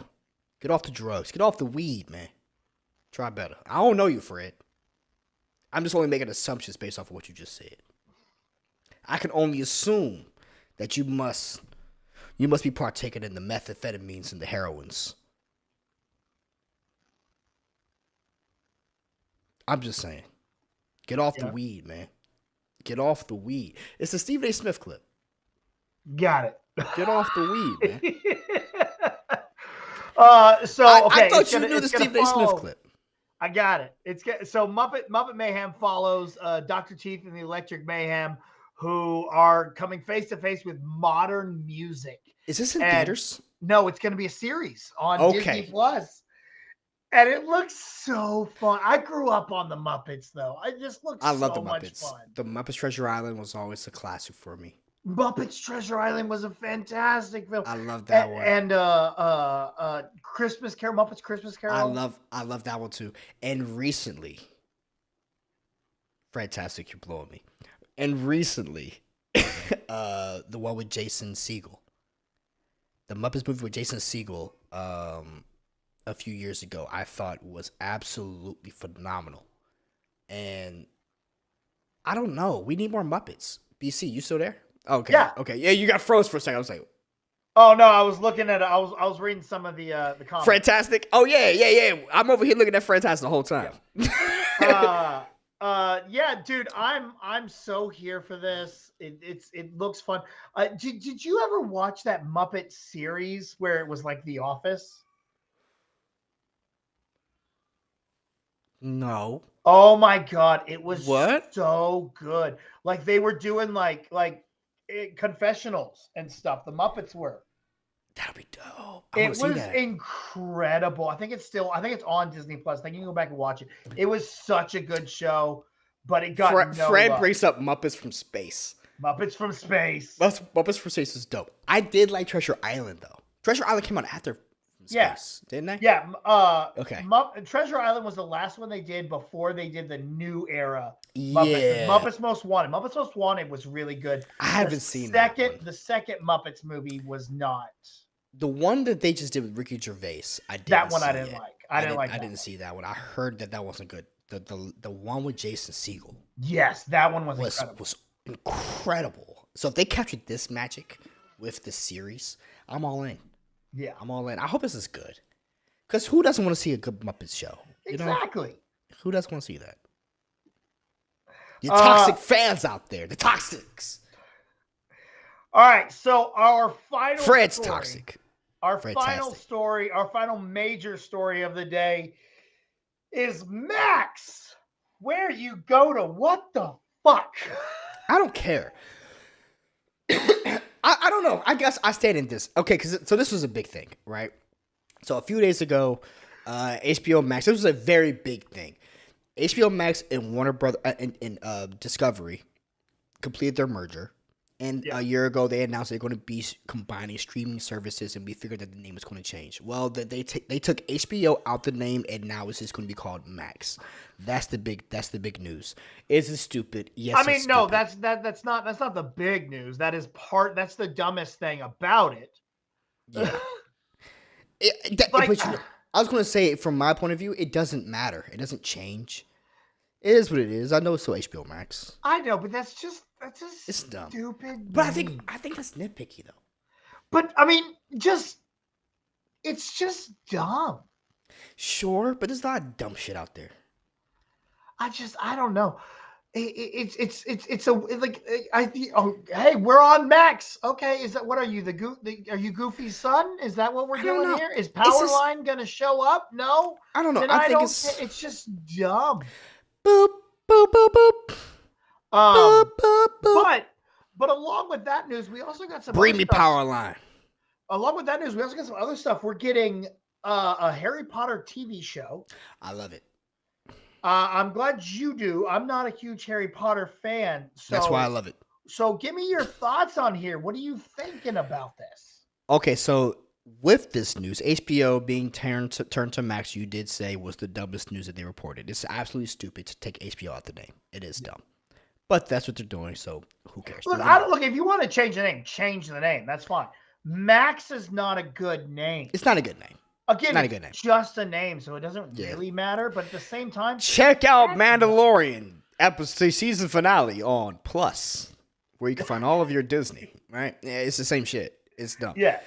Get off the drugs. Get off the weed, man. Try better. I don't know you, Fred. I'm just only making assumptions based off of what you just said. I can only assume that you must be partaking in the methamphetamines and the heroines. I'm just saying. Get off the weed, man. Get off the weed. It's the Stephen A. Smith clip. Got it. Get off the weed, man. Okay. I thought you knew the Stephen A. Smith clip. I got it. So Muppet Mayhem follows Dr. Teeth and the Electric Mayhem, who are coming face to face with modern music. Is this in theaters? No, it's going to be a series on Disney Plus. And it looks so fun. I grew up on the Muppets, though. I love the Muppets. Much fun. The Muppets Treasure Island was always a classic for me. Muppets Treasure Island was a fantastic film. I love that one. And Christmas Carol, Muppets Christmas Carol. I love that one too. And recently, fantastic, you're blowing me. And recently, the one with Jason Segel, the Muppets movie with Jason Segel, a few years ago, I thought was absolutely phenomenal. And I don't know, we need more Muppets. BC, you still there? Okay. Yeah. Okay. Yeah, you got froze for a second. I was like, oh no, I was looking at it. I was reading some of the comments. Fantastic. Oh yeah. I'm over here looking at Fantastic the whole time. Yeah, dude, I'm so here for this. It looks fun. Did you ever watch that Muppet series where it was like The Office? No. Oh my god, it was what? So good. Like they were doing like confessionals and stuff. The Muppets were. That'd be dope. It was incredible. I think it's on Disney Plus. I think you can go back and watch it. It was such a good show, but it got Fred brings up Muppets from Space. Muppets from Space. Muppets from Space is dope. I did like Treasure Island though. Treasure Island came out after Space, didn't they? Yeah. Okay. Treasure Island was the last one they did before they did the new era. Yeah. Muppets Most Wanted. Muppets Most Wanted was really good. I haven't seen that one. The second Muppets movie was not. The one that they just did with Ricky Gervais, I didn't. That one I didn't like. I didn't see that one. I heard that wasn't good. The one with Jason Segel. Yes, that one was incredible. So if they captured this magic with the series, I'm all in. Yeah, I'm all in. I hope this is good. Because who doesn't want to see a good Muppets show? Exactly. Who doesn't want to see that? Your toxic fans out there. The toxics. All right, so our final Fred's story, toxic. Our final major story of the day is Max. Where you go to what the fuck? I don't care. I don't know. I guess I stand in this. Okay, so this was a big thing, right? So a few days ago, HBO Max, this was a very big thing. HBO Max and Warner Brothers and Discovery completed their merger. And a year ago, they announced they're going to be combining streaming services, and we figured that the name was going to change. Well, they took HBO out the name, and now it's just going to be called Max. That's the big news. Is it stupid? Yes. I mean, no, that's not the big news. That's the dumbest thing about it. Yeah. I was going to say, from my point of view, it doesn't matter. It doesn't change. It is what it is. I know it's still HBO Max. I know, but that's just it's dumb. Stupid. But I think that's nitpicky though. But I mean, it's just dumb. Sure, but there's a lot of dumb shit out there. I don't know. Hey, we're on Max. Okay, is that what are you are you Goofy's son? Is that what we're doing here? Is Powerline gonna show up? No, I don't know. Then it's just dumb. Boop boop boop boop. Um, Boop, boop, boop. but along with that news, we also got some Bring other me stuff. power line. Along with that news, we also got some other stuff. We're getting a Harry Potter TV show. I love it. I'm glad you do. I'm not a huge Harry Potter fan, That's why I so love it. so give me your thoughts on here. What are you thinking about this? Okay, so with this news, HBO being turned to Max, you did say was the dumbest news that they reported. It's absolutely stupid to take HBO out the name. It is dumb, but that's what they're doing. So who cares? Look, look. If you want to change the name, change the name. That's fine. Max is not a good name. It's not a good name. Again, not a it's good name. just a name, so it doesn't really matter. But at the same time, check out Mandalorian episode season finale on Plus, where you can find all of your Disney. Right? Yeah, it's the same shit. It's dumb. Yes.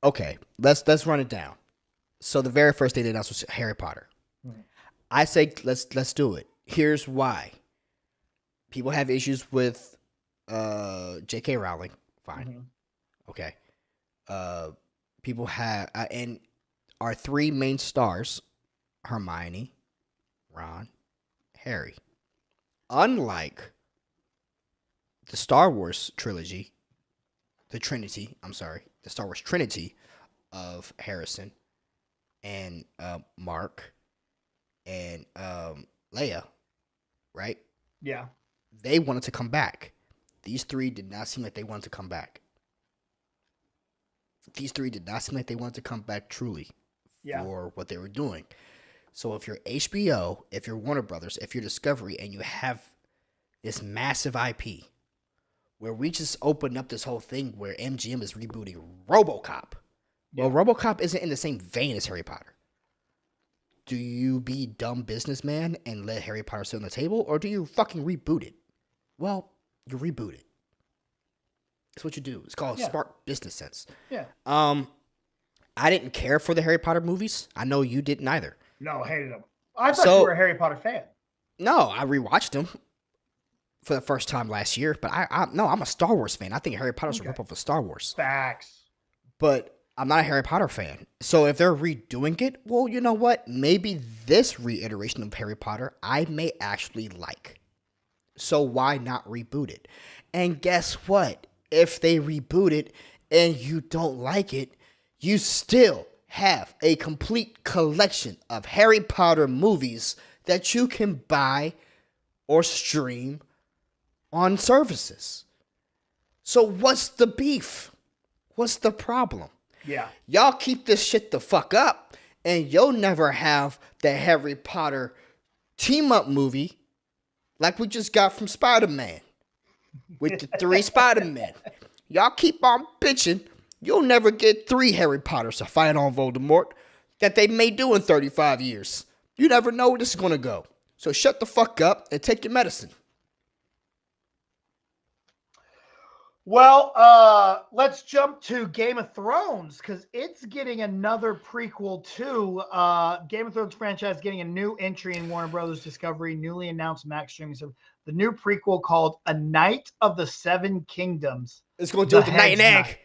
Okay, let's run it down. So the very first thing they announced was Harry Potter. Mm-hmm. I say let's do it. Here's why. People have issues with J.K. Rowling. Fine. Mm-hmm. Okay. People have and our three main stars, Hermione, Ron, Harry. Unlike the Star Wars trilogy, the Star Wars Trinity of Harrison and Mark and Leia, right? Yeah. They wanted to come back. These three did not seem like they wanted to come back. Truly for what they were doing. So if you're HBO, if you're Warner Brothers, if you're Discovery, and you have this massive IP, where we just opened up this whole thing where MGM is rebooting Robocop. Yeah. Well, Robocop isn't in the same vein as Harry Potter. Do you be dumb businessman and let Harry Potter sit on the table, or do you fucking reboot it? Well, you reboot it. That's what you do. It's called smart business sense. Yeah. I didn't care for the Harry Potter movies. I know you didn't either. No, hated them. I thought you were a Harry Potter fan. No, I rewatched them for the first time last year, but I'm a Star Wars fan. I think Harry Potter's a ripoff of Star Wars. Facts. But I'm not a Harry Potter fan. So if they're redoing it, well, you know what? Maybe this reiteration of Harry Potter I may actually like. So why not reboot it? And guess what? If they reboot it and you don't like it, you still have a complete collection of Harry Potter movies that you can buy or stream on services. So what's the beef? What's the problem? Yeah. Y'all keep this shit the fuck up, and you'll never have the Harry Potter team-up movie like we just got from Spider-Man with the 3 Spider-Men. Y'all keep on bitching. You'll never get 3 Harry Potters to fight on Voldemort that they may do in 35 years. You never know where this is going to go. So shut the fuck up and take your medicine. Well, let's jump to Game of Thrones because it's getting another prequel too. Game of Thrones franchise getting a new entry in Warner Brothers Discovery, newly announced Max streaming service. The new prequel called A Night of the Seven Kingdoms. It's going to do it the Night and Egg.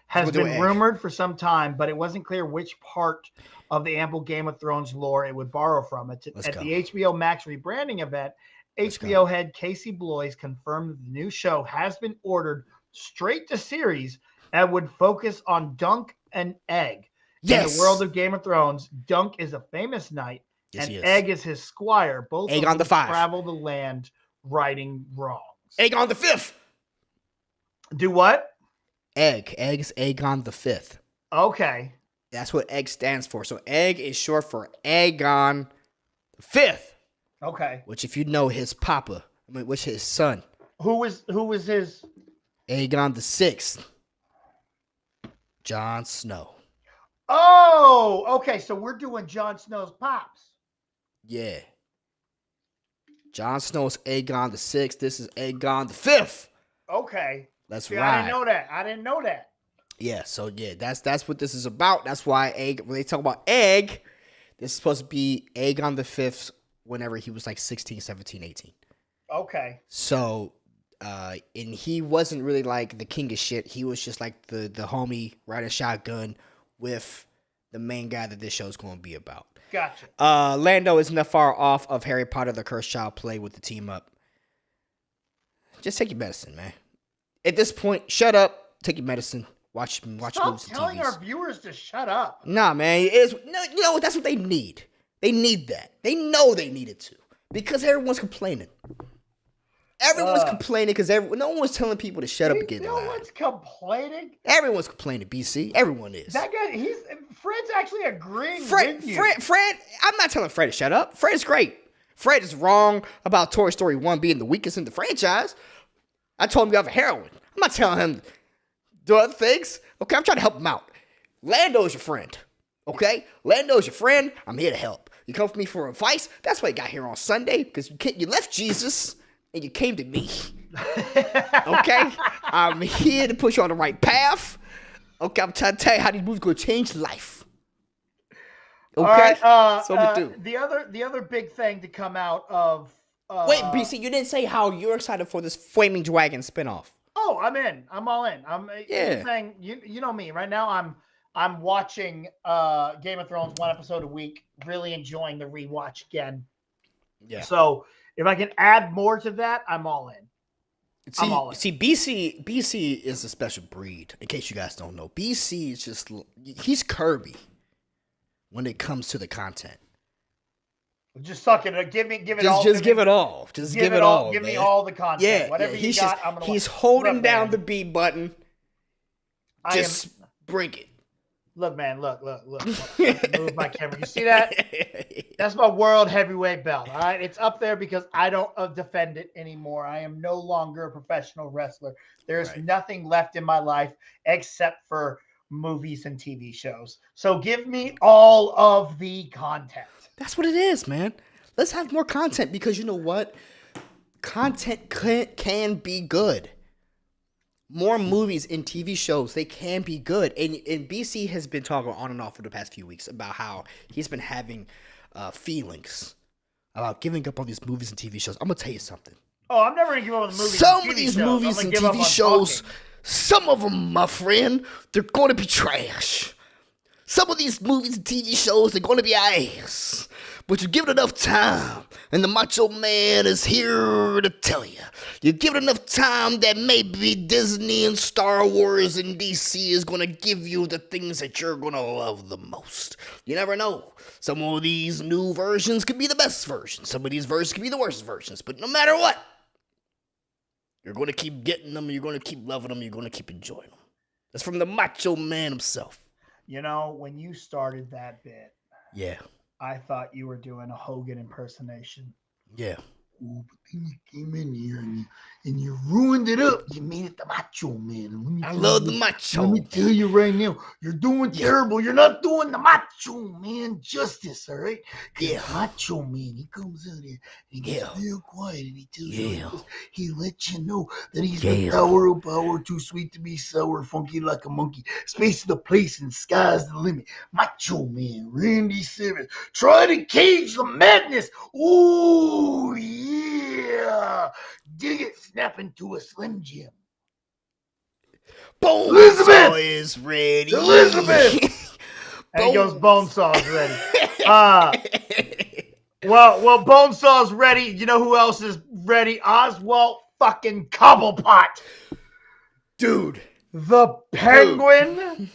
Has been rumored for some time, but it wasn't clear which part of the ample Game of Thrones lore it would borrow from. At the HBO Max rebranding event, HBO head Casey Bloys confirmed that the new show has been ordered straight to series and would focus on Dunk and Egg. Yes. In the world of Game of Thrones, Dunk is a famous knight, and Egg is his squire. Both Egg on the 5 travel the land righting wrongs. Aegon the 5th. Do what? Egg. Egg's Aegon the 5th. Okay. That's what Egg stands for. So Egg is short for Aegon the 5th. Okay. Which, if you know his papa, which his son. Who was his? Aegon the 6th. Jon Snow. Oh, okay. So we're doing Jon Snow's pops. Yeah. Jon Snow's Aegon the 6th. This is Aegon the 5th. Okay. That's right. I didn't know that. Yeah, so yeah, that's what this is about. That's why when they talk about Egg, this is supposed to be Aegon the 5th whenever he was like 16, 17, 18. Okay. So, and he wasn't really like the king of shit. He was just like the homie riding shotgun with the main guy that this show's going to be about. Gotcha. Lando isn't that far off of Harry Potter the Cursed Child play with the team up. Just take your medicine, man. At this point, shut up, take your medicine, watch Stop movies and telling TVs. our viewers to shut up. Nah, man, you know that's what they need. They need that. They know they need it to because everyone's complaining. Everyone's complaining because no one's telling people to shut up and get No loud. one's complaining. Everyone's complaining, BC. Everyone is. That guy, Fred's actually agreeing with you. Fred, I'm not telling Fred to shut up. Fred's great. Fred is wrong about Toy Story 1 being the weakest in the franchise. I told him you have a heroin. I'm not telling him to do other things. Okay, I'm trying to help him out. Lando's your friend. Okay? Lando's your friend. I'm here to help. You come for me for advice. That's why you got here on Sunday, because you left Jesus and you came to me. Okay? I'm here to put you on the right path. Okay, I'm trying to tell you how these movies going to change life. Okay? All right, that's what we do. The other big thing to come out of... Wait, BC, you didn't say how you're excited for this Flaming Dragon spinoff. Oh, I'm in. I'm all in. Yeah. Saying, you know me. Right now, I'm watching Game of Thrones 1 episode a week. Really enjoying the rewatch again. Yeah. So if I can add more to that, I'm all in. I'm all in. See, BC is a special breed. In case you guys don't know, BC is he's Kirby when it comes to the content. Just suck it. Give it all. Just give it all. Just give it all. Give me all the content. Yeah, Whatever you got, I'm gonna. He's holding down the B button. Just bring it. Look, man. Look. Move my camera. You see that? That's my world heavyweight belt. All right, it's up there because I don't defend it anymore. I am no longer a professional wrestler. There's nothing left in my life except for movies and TV shows. So give me all of the content. That's what it is, man. Let's have more content because you know what? Content can be good. More movies and TV shows, they can be good. And BC has been talking on and off for the past few weeks about how he's been having feelings about giving up on these movies and TV shows. I'm going to tell you something. Oh, I'm never going to give up on the movies Some of these movies and TV shows, talking. some of them, my friend, they're going to be trash. Some of these movies and TV shows, they're going to be ass. But you give it enough time, and the Macho Man is here to tell you. You give it enough time that maybe Disney and Star Wars and DC is going to give you the things that you're going to love the most. You never know. Some of these new versions could be the best versions. Some of these versions could be the worst versions. But no matter what, you're going to keep getting them. You're going to keep loving them. You're going to keep enjoying them. That's from the Macho Man himself. You know, when you started that bit, yeah, I thought you were doing a Hogan impersonation. Yeah. Oh, but then you came in here and you ruined it up. You made it the Macho Man. I love the Macho. Let me tell you right now, you're doing terrible. You're not doing the Macho Man justice, all right? Yeah. Macho Man, he comes out here and he gets real quiet and he tells you, he lets you know that he's the tower of power, too sweet to be sour, funky like a monkey. Space is the place and sky's the limit. Macho Man, Randy Savage, try to cage the madness. Ooh, yeah. Dig it, snap into a Slim Jim. Bonesaw is ready. Elizabeth! And he goes, Bonesaw's ready. Well, Bonesaw's ready. You know who else is ready? Oswald fucking Cobblepot. Dude. The Penguin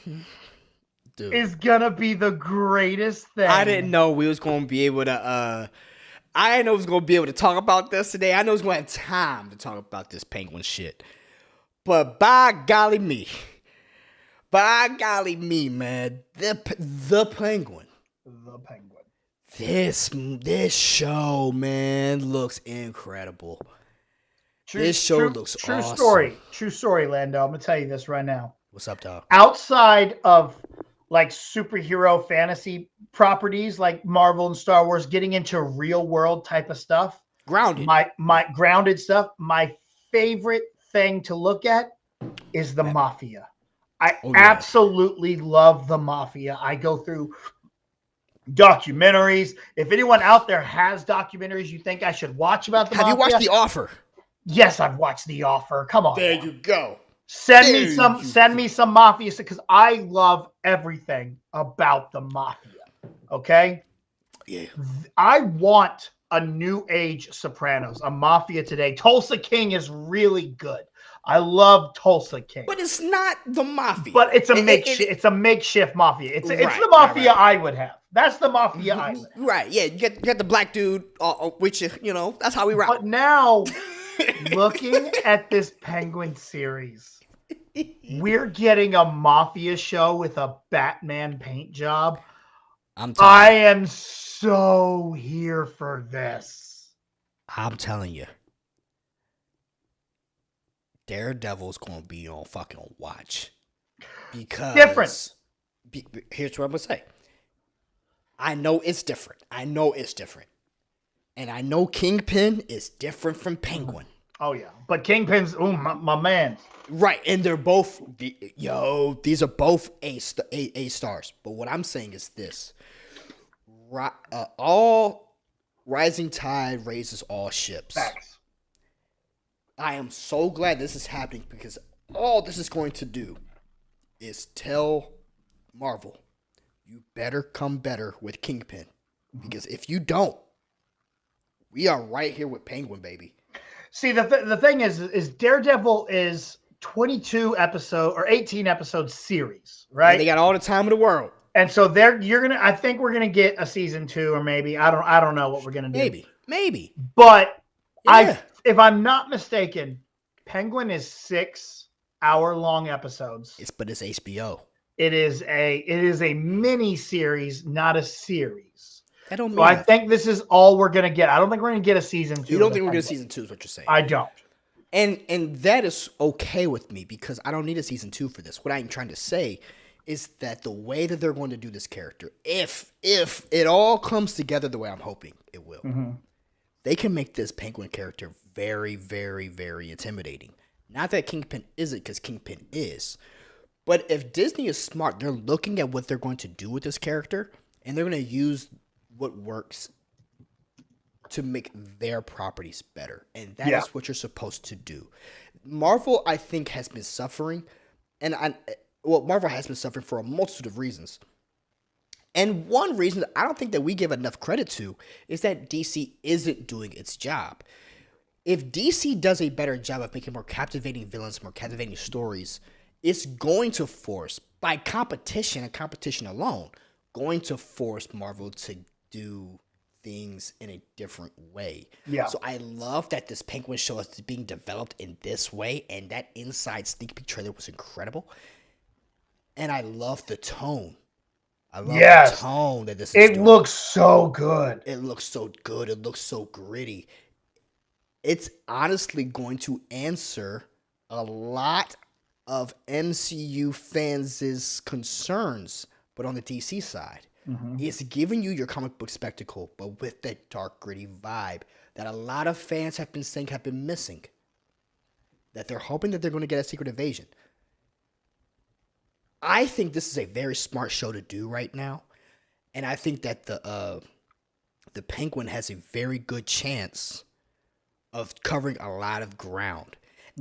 is gonna be the greatest thing. I didn't know we was gonna be able to I didn't know we was gonna be able to talk about this today. I know we was gonna have time to talk about this Penguin shit. But by golly me, man, the Penguin. The Penguin. This show, man, looks incredible. This show looks awesome. True story, Lando. I'm gonna tell you this right now. What's up, dog? Outside of like superhero fantasy properties like Marvel and Star Wars, getting into real world type of stuff. Grounded. My grounded stuff. My favorite thing to look at is the Mafia. I absolutely love the Mafia. I go through documentaries. If anyone out there has documentaries you think I should watch about the Mafia. Have you watched The Offer? Yes, I've watched The Offer. Come on. There you go. Send me some Mafia because I love everything about the Mafia. Okay? Yeah. I want a new age Sopranos, a mafia today. Tulsa King is really good. I love Tulsa King. But it's not the mafia. But it's a makeshift. It's a makeshift mafia. It's the mafia I would have. That's the mafia I would have. Right. Yeah. You get the black dude, which that's how we rock. But now, looking at this Penguin series, we're getting a mafia show with a Batman paint job. I am so here for this. I'm telling you. Daredevil's going to be on fucking watch. Because... Different. Here's what I'm going to say. I know it's different. And I know Kingpin is different from Penguin. Oh, yeah. But Kingpin's, my man. Right. And they're both, these are both A stars. But what I'm saying is this. All rising tide raises all ships. Facts. I am so glad this is happening because all this is going to do is tell Marvel, you better come better with Kingpin. Because if you don't, we are right here with Penguin, baby. See, the thing is Daredevil is 22 episode or 18 episode series, right? And they got all the time in the world. And so I think we're gonna get a season 2 or maybe I don't know what we're gonna do. Maybe. But yeah. If I'm not mistaken, Penguin is 6-hour-long episodes. But it's HBO. It is a mini series, not a series. I don't. So I think this is all we're gonna get. I don't think we're gonna get a season 2. You don't think we're gonna get a season 2? Is what you're saying? I don't. And that is okay with me because I don't need a season 2 for this. What I'm trying to say is that the way that they're going to do this character, if it all comes together the way I'm hoping it will, they can make this Penguin character very, very, very intimidating. Not that Kingpin isn't, because Kingpin is. But if Disney is smart, they're looking at what they're going to do with this character, and they're going to use what works to make their properties better. And that is what you're supposed to do. Marvel, I think, has been suffering. Marvel has been suffering for a multitude of reasons. And one reason that I don't think that we give enough credit to is that DC isn't doing its job. If DC does a better job of making more captivating villains, more captivating stories, it's going to force, by competition and competition alone, going to force Marvel to do things in a different way. Yeah. So I love that this Penguin show is being developed in this way, and that inside sneak peek trailer was incredible. And I love the tone. I love the tone that this is doing. Looks so good. It looks so good. It looks so gritty. It's honestly going to answer a lot of MCU fans' concerns, but on the DC side. It's giving you your comic book spectacle, but with that dark, gritty vibe that a lot of fans have been saying have been missing. That they're hoping that they're going to get a Secret Invasion. I think this is a very smart show to do right now, and I think that the Penguin has a very good chance of covering a lot of ground.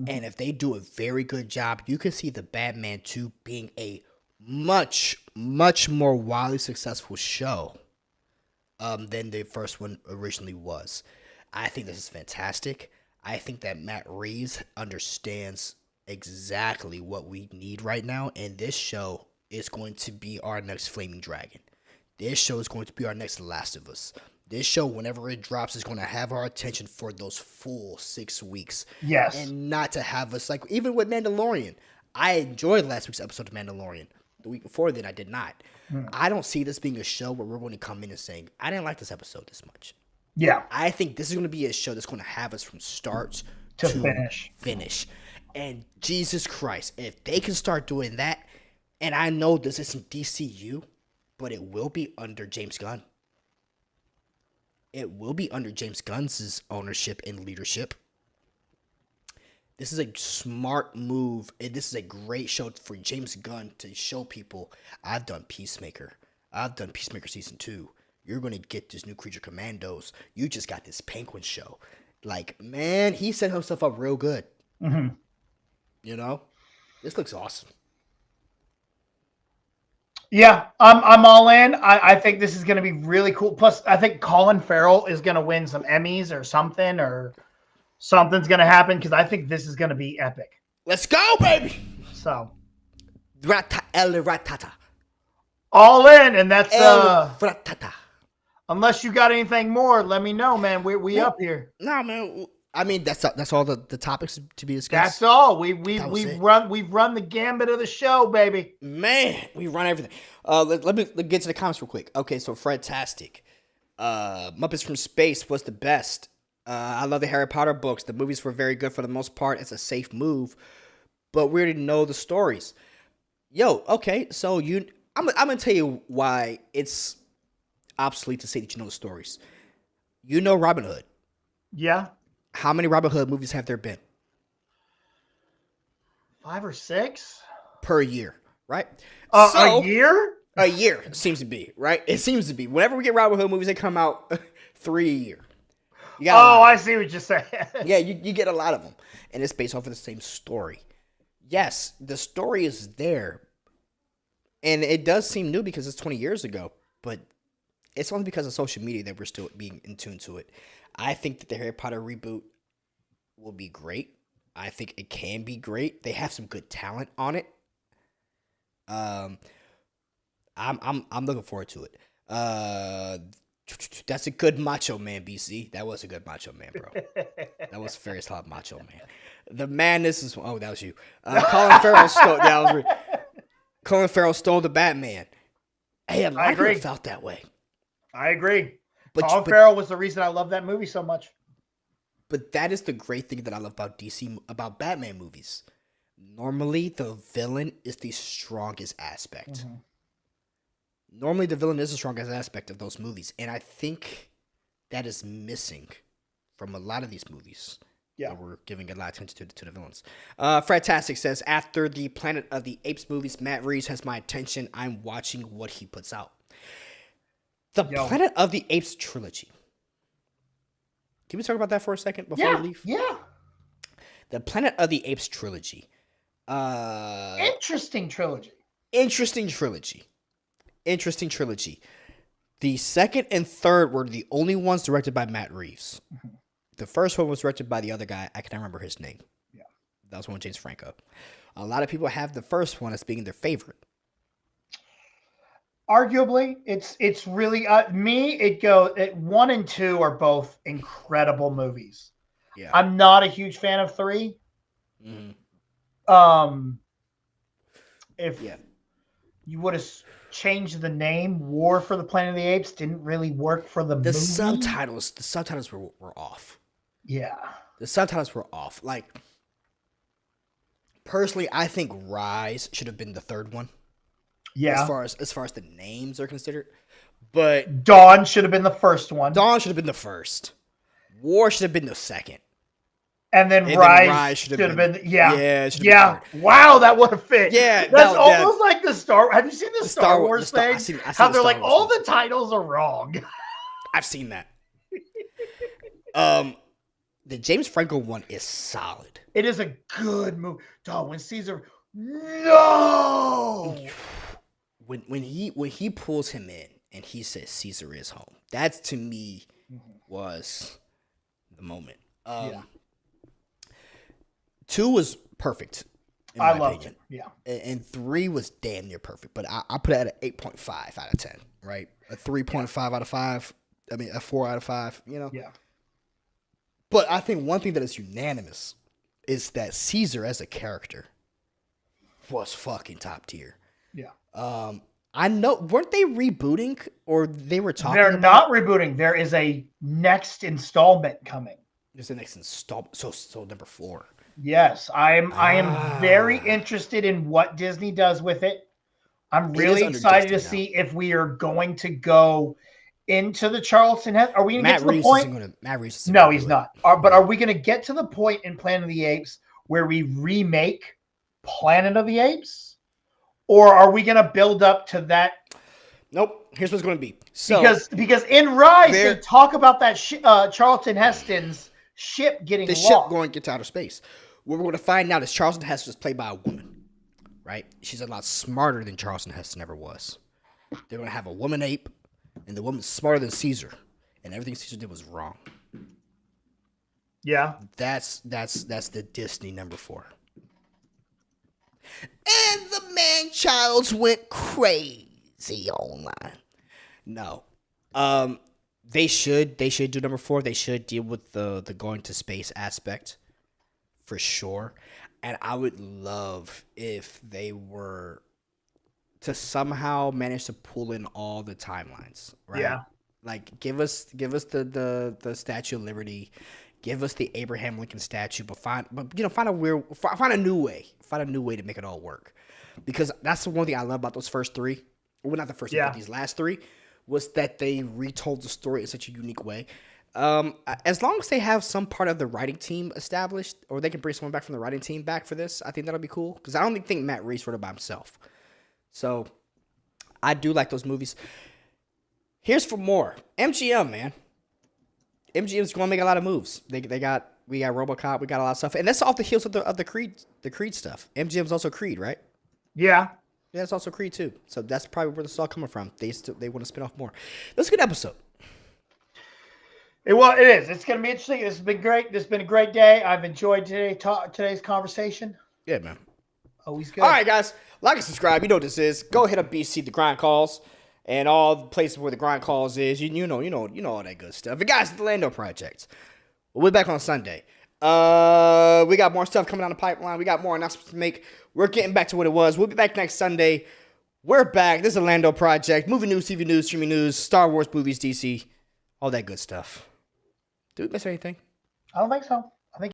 And if they do a very good job, you can see the Batman 2 being a much, much more wildly successful show than the first one originally was. I think this is fantastic. I think that Matt Reeves understands exactly what we need right now, and this show is going to be our next Flaming Dragon. This show is going to be our next Last of Us. This show, whenever it drops, is going to have our attention for those full 6 weeks. Yes. And not to have us, like, even with Mandalorian. I enjoyed last week's episode of Mandalorian. The week before then, I did not. I don't see this being a show where we're going to come in and saying, I didn't like this episode this much. Yeah. I think this is going to be a show that's going to have us from start to finish. And Jesus Christ, if they can start doing that, and I know this isn't DCU, but it will be under James Gunn. It will be under James Gunn's ownership and leadership. This is a smart move, and this is a great show for James Gunn to show people, I've done Peacemaker. I've done Peacemaker Season 2. You're going to get this new Creature Commandos. You just got this Penguin show. Like, man, he set himself up real good. You know? This looks awesome. Yeah, I'm all in. I think this is going to be really cool. Plus, I think Colin Farrell is going to win some Emmys or something's going to happen because I think this is going to be epic. Let's go, baby. So, El ratata. all in, and that's El ratata. unless you got anything more, let me know, man. We up here. No, man. I mean, that's all the topics to be discussed. That's all. We've run the gambit of the show, baby. Man, we run everything. Let me get to the comments real quick. Okay, so Fredtastic. Muppets from Space was the best. I love the Harry Potter books. The movies were very good for the most part. It's a safe move, but we already know the stories. Yo, okay, so I'm gonna tell you why it's obsolete to say that you know the stories. You know Robin Hood. Yeah. How many Robin Hood movies have there been? 5 or 6 per year, right? A year? A year seems to be, right? It seems to be. Whenever we get Robin Hood movies, they come out 3 a year. I see what you're saying. Yeah, you get a lot of them, and it's based off of the same story. Yes, the story is there, and it does seem new because it's 20 years ago, but it's only because of social media that we're still being in tune to it. I think that the Harry Potter reboot will be great. I think it can be great. They have some good talent on it. I'm looking forward to it. That's a good Macho Man, BC. That was a good Macho Man, bro. That was a very solid Macho Man. The madness is that was you. Colin Farrell stole the Batman. Hey, a lot of people felt that way. I agree. Colin Farrell was the reason I love that movie so much. But that is the great thing that I love about about Batman movies. Normally, the villain is the strongest aspect. Mm-hmm. Normally, the villain is the strongest aspect of those movies. And I think that is missing from a lot of these movies. Yeah. We're giving a lot of attention to the villains. Fredtastic says, after the Planet of the Apes movies, Matt Reeves has my attention. I'm watching what he puts out. The Planet of the Apes trilogy. Can we talk about that for a second before we leave? Yeah. The Planet of the Apes trilogy. Interesting trilogy. The second and third were the only ones directed by Matt Reeves. Mm-hmm. The first one was directed by the other guy. I can't remember his name. Yeah. That was one with James Franco. A lot of people have the first one as being their favorite. Arguably, it's really me. 1 and 2 are both incredible movies. Yeah, I'm not a huge fan of 3. Mm-hmm. If you would have changed the name, War for the Planet of the Apes didn't really work for the movie. The subtitles were off. Yeah, the subtitles were off. Like, personally, I think Rise should have been the third one. Yeah. As far as the names are considered. But Dawn should have been the first one. Dawn should have been the first. War should have been the second. And then Rise should have been yeah. Been wow, that would have fit. Yeah. That's almost like the Star. Have you seen the Star Wars thing? I've seen how they're like, all the titles are wrong. I've seen that. The James Franco one is solid. It is a good movie. Dog, when Caesar When he pulls him in and he says Caesar is home, that to me was the moment. 2 was perfect. I loved it. Yeah. And 3 was damn near perfect, but I put it at an 8.5 out of 10, right? A 3.5 out of 5. I mean, a 4 out of 5, you know? Yeah. But I think one thing that is unanimous is that Caesar as a character was fucking top tier. Yeah. I know, weren't they rebooting or they were talking They're not rebooting. There is a next installment coming. There's a next installment. So number 4. Yes, I am very interested in what Disney does with it. I'm really excited to see if we are going to go into the Charlton Heston. Are we going to get to the point? Matt Reeves no, he's not. But are we going to get to the point in Planet of the Apes where we remake Planet of the Apes? Or are we going to build up to that? Nope. Here's what's going to be. So, because in Rise, they talk about that Charlton Heston's ship getting lost. The ship going into outer space. What we're going to find out is Charlton Heston is played by a woman. right? She's a lot smarter than Charlton Heston ever was. They're gonna have a woman ape, and the woman's smarter than Caesar, and everything Caesar did was wrong. Yeah. That's the Disney number 4. And the man-childs went crazy online. No. They should do number 4. They should deal with the going to space aspect for sure. And I would love if they were to somehow manage to pull in all the timelines, right? Yeah. Like give us the Statue of Liberty, give us the Abraham Lincoln statue, but find a new way to make it all work. Because that's the one thing I love about those first 3. Well, not the first 3, but these last 3 was that they retold the story in such a unique way. As long as they have some part of the writing team established, or they can bring someone back from the writing team back for this, I think that'll be cool. Because I don't think Matt Reeves wrote it by himself. So I do like those movies. Here's for more. MGM, man. MGM's going to make a lot of moves. We got Robocop, we got a lot of stuff, and that's off the heels of the Creed stuff. MGM's also Creed, right? Yeah. Yeah, it's also Creed too. So that's probably where this is all coming from. They want to spin off more. That's a good episode. It is. It's going to be interesting. This has been great. This has been a great day. I've enjoyed today's conversation. Yeah, man. Always good. All right, guys. Like and subscribe. You know what this is. Go hit up BC, the Grind Calls, and all the places where the Grind Calls is. You know all that good stuff. And guys, the Lando Project. We'll be back on Sunday. We got more stuff coming down the pipeline. We got more announcements to make. We're getting back to what it was. We'll be back next Sunday. We're back. This is the Lando Project. Movie news, TV news, streaming news, Star Wars movies, DC, all that good stuff. Did we miss anything? I don't think so.